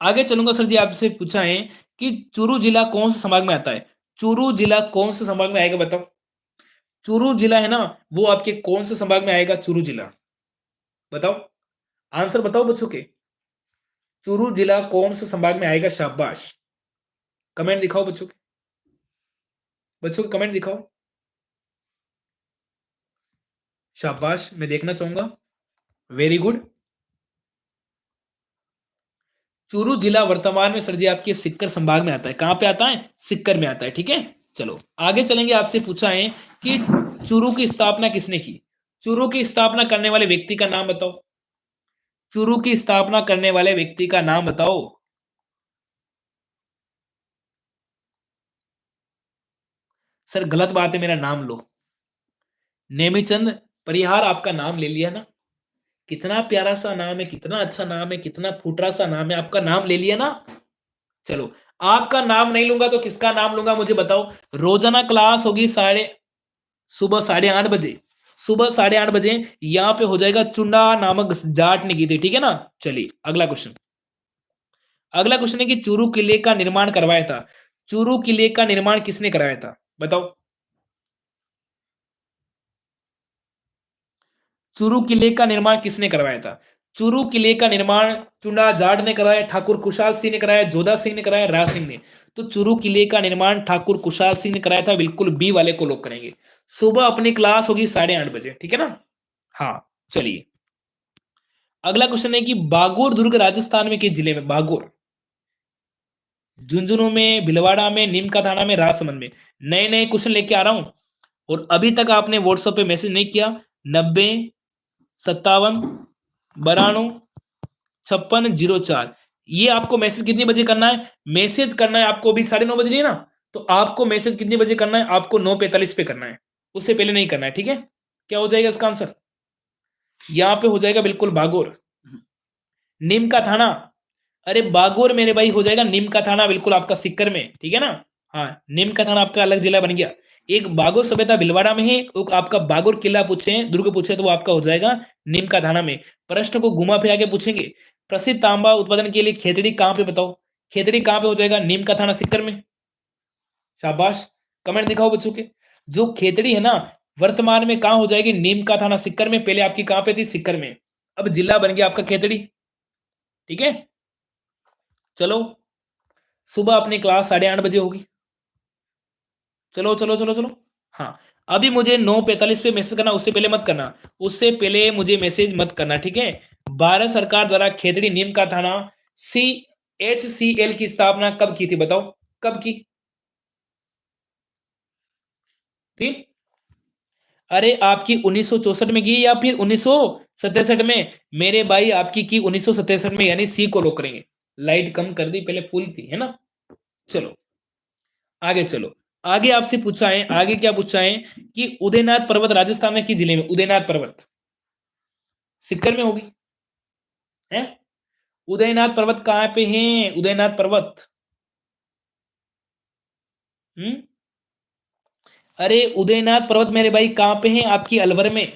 आगे चलूंगा सर जी। आपसे पूछा है कि चूरू जिला कौन से संभाग में आता है। चूरू जिला कौन से संभाग में आएगा बताओ। चूरू जिला है ना वो आपके कौन से संभाग में आएगा? चूरू जिला बताओ, आंसर बताओ बच्चों के। चूरू जिला कौन से संभाग में आएगा? शाबाश, कमेंट दिखाओ बच्चों के, बच्चों के कमेंट दिखाओ, शाबाश मैं देखना चाहूंगा, वेरी गुड। चूरू जिला वर्तमान में सर जी आपके सिक्कर संभाग में आता है। कहां पे आता है? सिक्कर में आता है, ठीक है। चलो आगे चलेंगे। आपसे पूछा है कि चूरू की स्थापना किसने की। चूरू की स्थापना करने वाले व्यक्ति का नाम बताओ। चूरू की स्थापना करने वाले व्यक्ति का नाम बताओ। सर गलत बात है, मेरा नाम लो। नेमीचंद परिहार आपका नाम ले लिया ना। कितना प्यारा सा नाम है, कितना अच्छा नाम है, कितना फुटरा सा नाम है, आपका नाम ले लिया ना। चलो, आपका नाम नहीं लूंगा तो किसका नाम लूंगा मुझे बताओ। रोजाना क्लास होगी सुबह 8:30 बजे। सुबह 8:30 बजे यहां पे हो जाएगा चुंडा नामक जाट ने की थी, ठीक है ना। चलिए अगला क्वेश्चन। अगला क्वेश्चन है कि चूरू किले का निर्माण करवाया था। चूरू किले का निर्माण किसने कराया था बताओ। चूरू किले का निर्माण किसने करवाया था। चूरू किले का निर्माण चुंडा जाट ने कराया, ठाकुर कुशाल सिंह ने कराया, जोधा सिंह ने कराया, राज सिंह ने। तो चूरू किले का निर्माण ठाकुर कुशाल सिंह ने कराया था, बिल्कुल बी वाले को लोग करेंगे। सुबह अपनी क्लास होगी 8:30 बजे, ठीक है ना। हाँ चलिए अगला क्वेश्चन है कि बागोर दुर्ग राजस्थान में किस जिले में। बागोर झुंझुनू में, भीलवाड़ा में, नीम का थाना में, राजसमंद में। नए नए क्वेश्चन लेके आ रहा हूं और अभी तक आपने व्हाट्सएप पे मैसेज नहीं किया। 90 57 92 5604 ये आपको मैसेज कितनी बजे करना है। मैसेज करना है आपको अभी 9:30 बज रही है ना, तो आपको मैसेज कितनी बजे करना है, आपको 9:45 पे करना है, उससे पहले नहीं करना है, ठीक है। क्या हो जाएगा इसका आंसर, यहां पे हो जाएगा बिल्कुल बागोर। नीम का थाना, अरे बागोर मेरे भाई हो जाएगा नीम का थाना, बिल्कुल आपका सिक्कर में, ठीक है ना। हाँ नीम का थाना आपका अलग जिला बन गया। एक बागोर सभ्यता भीलवाड़ा में है, एक आपका बागोर किला पूछे, दुर्ग पूछे तो वो आपका हो जाएगा नीम का थाना में। प्रश्न को घुमा फिरा के पूछेंगे, प्रसिद्ध तांबा उत्पादन के लिए खेतड़ी कहां पे बताओ। खेतड़ी कहां पे हो जाएगा, नीम का थाना सिक्कर में। शाबाश, कमेंट दिखाओ बच्चों के। जो खेतड़ी है ना वर्तमान में कहां हो जाएगी, नीम का थाना सिक्कर में, पहले आपकी कहां पे थी, सिक्कर में, अब जिला बन गया आपका खेतड़ी, ठीक है। चलो सुबह अपनी क्लास 8:30 बजे होगी। चलो चलो चलो चलो, हाँ अभी मुझे 9:45 पे मैसेज करना, उससे पहले मत करना, उससे पहले मुझे मैसेज मत करना, ठीक है। भारत सरकार द्वारा खेतड़ी नीम का थाना CHCL की स्थापना कब की थी बताओ, कब की थी। अरे आपकी 1964 में की या फिर 1967 में। मेरे भाई आपकी की 1967 में, यानी सी को लोग करेंगे। लाइट कम कर दी, पहले फुल थी, है ना। चलो आगे चलो, आगे आपसे पूछा है, आगे क्या पूछा है कि उदयनाथ पर्वत राजस्थान में किस जिले में। उदयनाथ पर्वत सिक्कर में होगी, है। उदयनाथ पर्वत कहां पे है, उदयनाथ पर्वत। हम्म अरे उदयनाथ पर्वत मेरे भाई कहां पे है, आपकी अलवर में।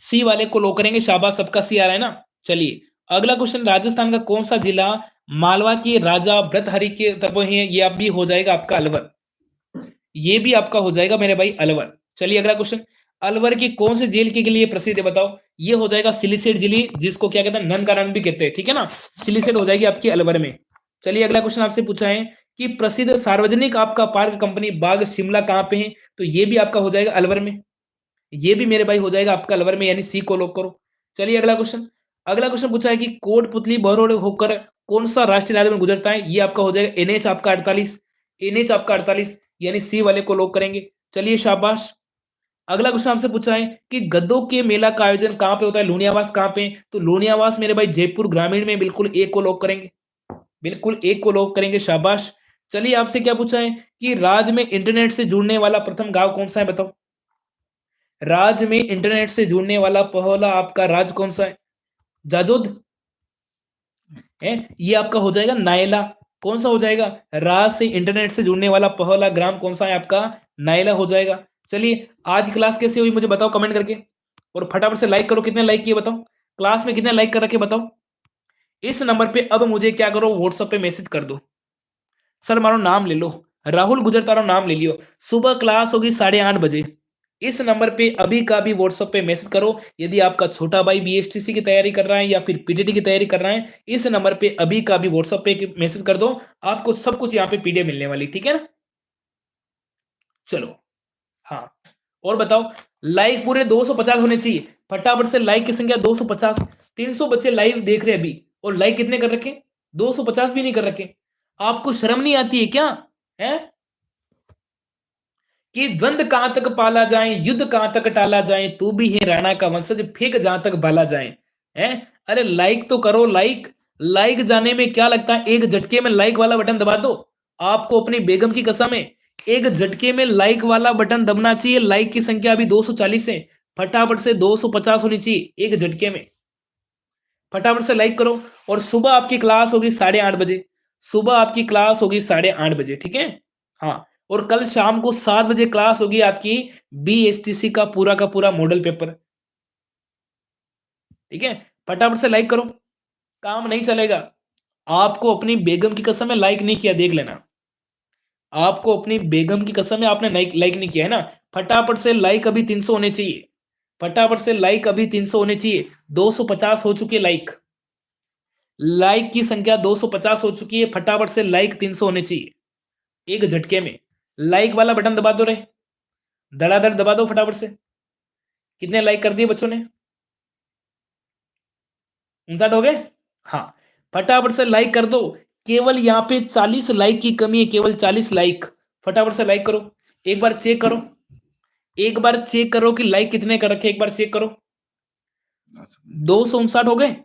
सी वाले को लो करेंगे, शाबाश, सबका सी आ रहा है ना। चलिए अगला क्वेश्चन, राजस्थान का कौन सा जिला मालवा के राजा भृतहरि के तरफ है, ये आप भी हो जाएगा आपका अलवर, ये भी आपका हो जाएगा मेरे भाई अलवर। चलिए अगला क्वेश्चन, अलवर की कौन से जेल के लिए प्रसिद्ध है बताओ। ये हो जाएगा सिलीसेट जेल, जिसको क्या कहते हैं, नन का नन भी कहते हैं, ठीक है ना। सिलीसेट हो जाएगी आपकी अलवर में। चलिए अगला क्वेश्चन आपसे पूछा है कि प्रसिद्ध सार्वजनिक आपका पार्क कंपनी बाग शिमला कहां पे है, तो ये भी आपका हो जाएगा अलवर में, ये भी मेरे भाई हो जाएगा आपका अलवर में, यानी सी को लॉक करो। चलिए अगला क्वेश्चन, अगला क्वेश्चन पूछा है कि कोटपुतली बहरोड होकर कौन सा राष्ट्रीय राजमार्ग गुजरता है, ये आपका हो जाएगा NH आपका 48, NH आपका 48, यानी सी वाले को लॉक करेंगे। चलिए शाबाश। अगला क्वेश्चन आपसे पूछा है कि गद्दों के मेला का आयोजन कहां पे होता है, लोनियावास कहां पे, तो लोनियावास मेरे भाई जयपुर ग्रामीण में, बिल्कुल एक को लॉक करेंगे, बिल्कुल एक को लॉक करेंगे, शाबाश। चलिए आपसे क्या पूछा है कि राज्य में इंटरनेट से जुड़ने वाला प्रथम गांव कौन सा है बताओ। राज्य में इंटरनेट से जुड़ने वाला पहला आपका राज्य कौन सा है, जाजोद है, ये आपका हो जाएगा नायला। कौन सा हो जाएगा, राज्य से इंटरनेट से जुड़ने वाला पहला ग्राम कौन सा है आपका, नायला हो जाएगा। चलिए आज क्लास कैसी हुई मुझे बताओ कमेंट करके, और फटाफट से लाइक करो, कितने लाइक किए बताओ, क्लास में कितने लाइक कर रखे बताओ। इस नंबर पे अब मुझे क्या करो, व्हाट्सएप पे मैसेज कर दो, सर मारो नाम ले लो, राहुल गुजर तारो नाम ले लियो। सुबह क्लास होगी 8:30 बजे, इस नंबर पे अभी का भी व्हाट्सएप पे मैसेज करो। यदि आपका छोटा भाई BSTC की तैयारी कर रहा है या फिर PTT की तैयारी कर रहा है, इस नंबर पे अभी का भी व्हाट्सएप पे मैसेज कर दो, आपको सब कुछ यहाँ पे PDF मिलने वाली, ठीक है ना। चलो हाँ, और बताओ, लाइक पूरे 250 होने चाहिए, फटाफट से लाइक की संख्या 250। 300 बच्चे लाइव देख रहे हैं अभी, और लाइक कितने कर रखे, 250 भी नहीं कर रखे। आपको शर्म नहीं आती है क्या, है कि द्वंद कहां तक पाला जाए, युद्ध कहां तक टाला जाए, तू भी है राणा का वंशज, फेंक जहां तक बाला जाए। है। अरे लाइक तो करो, लाइक लाइक जाने में क्या लगता है, एक झटके में लाइक वाला बटन दबा दो। आपको अपनी बेगम की कसम है, एक झटके में लाइक वाला बटन दबना चाहिए। लाइक की संख्या अभी 240 है, फटाफट से 250 होनी चाहिए एक झटके में। फटाफट से लाइक करो। और सुबह आपकी क्लास होगी 8:30 बजे, सुबह आपकी क्लास होगी 8:30 बजे, ठीक है। हाँ, और कल शाम को 7 बजे क्लास होगी आपकी BSTC का पूरा मॉडल पेपर, ठीक है। फटाफट से लाइक करो, काम नहीं चलेगा। आपको अपनी बेगम की कसम है लाइक नहीं किया, देख लेना। आपको अपनी बेगम की कसम है आपने लाइक नहीं किया है ना। फटाफट से लाइक अभी 300 होने चाहिए, फटाफट से लाइक अभी 300 होने चाहिए। 250 हो चुके लाइक, लाइक की संख्या 250 हो चुकी है। फटाफट से लाइक 300 होने चाहिए एक झटके में। लाइक वाला बटन दबा दो रे, धड़ाधड़ दबा दो फटाफट से। कितने लाइक कर दिए बच्चों ने? 59 हो गए। हाँ, फटाफट से लाइक कर दो। केवल यहाँ पे 40 लाइक की कमी है, केवल 40 लाइक। फटाफट से लाइक करो, एक बार चेक करो, एक बार चेक करो कि लाइक कितने कर रखे, एक बार चेक करो। 259 हो गए,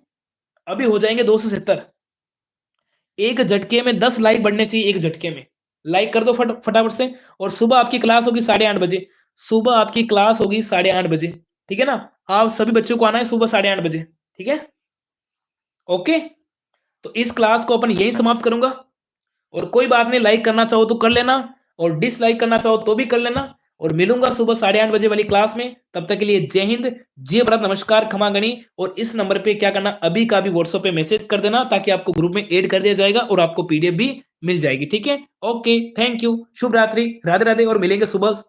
अभी हो जाएंगे 270। एक झटके में 10 लाइक बढ़ने चाहिए, एक झटके में। लाइक कर दो फटाफट से। और सुबह आपकी क्लास होगी 8:30 बजे, सुबह आपकी क्लास होगी 8:30 बजे, ठीक है ना। आप सभी बच्चों को आना है सुबह 8:30 बजे, ठीक है। ओके, तो इस क्लास को अपन यही समाप्त करूंगा। और कोई बात नहीं, लाइक करना चाहो तो कर लेना, और डिसलाइक करना चाहो तो भी कर लेना। और मिलूंगा सुबह 8:30 बजे वाली क्लास में। तब तक के लिए जय हिंद, जय भारत, नमस्कार, खमा गणी। और इस नंबर पे क्या करना, अभी का भी व्हाट्सएप पे मैसेज कर देना, ताकि आपको ग्रुप में ऐड कर दिया जाएगा और आपको PDF भी मिल जाएगी, ठीक है। ओके, थैंक यू, शुभ रात्रि, राधे राधे, और मिलेंगे सुबह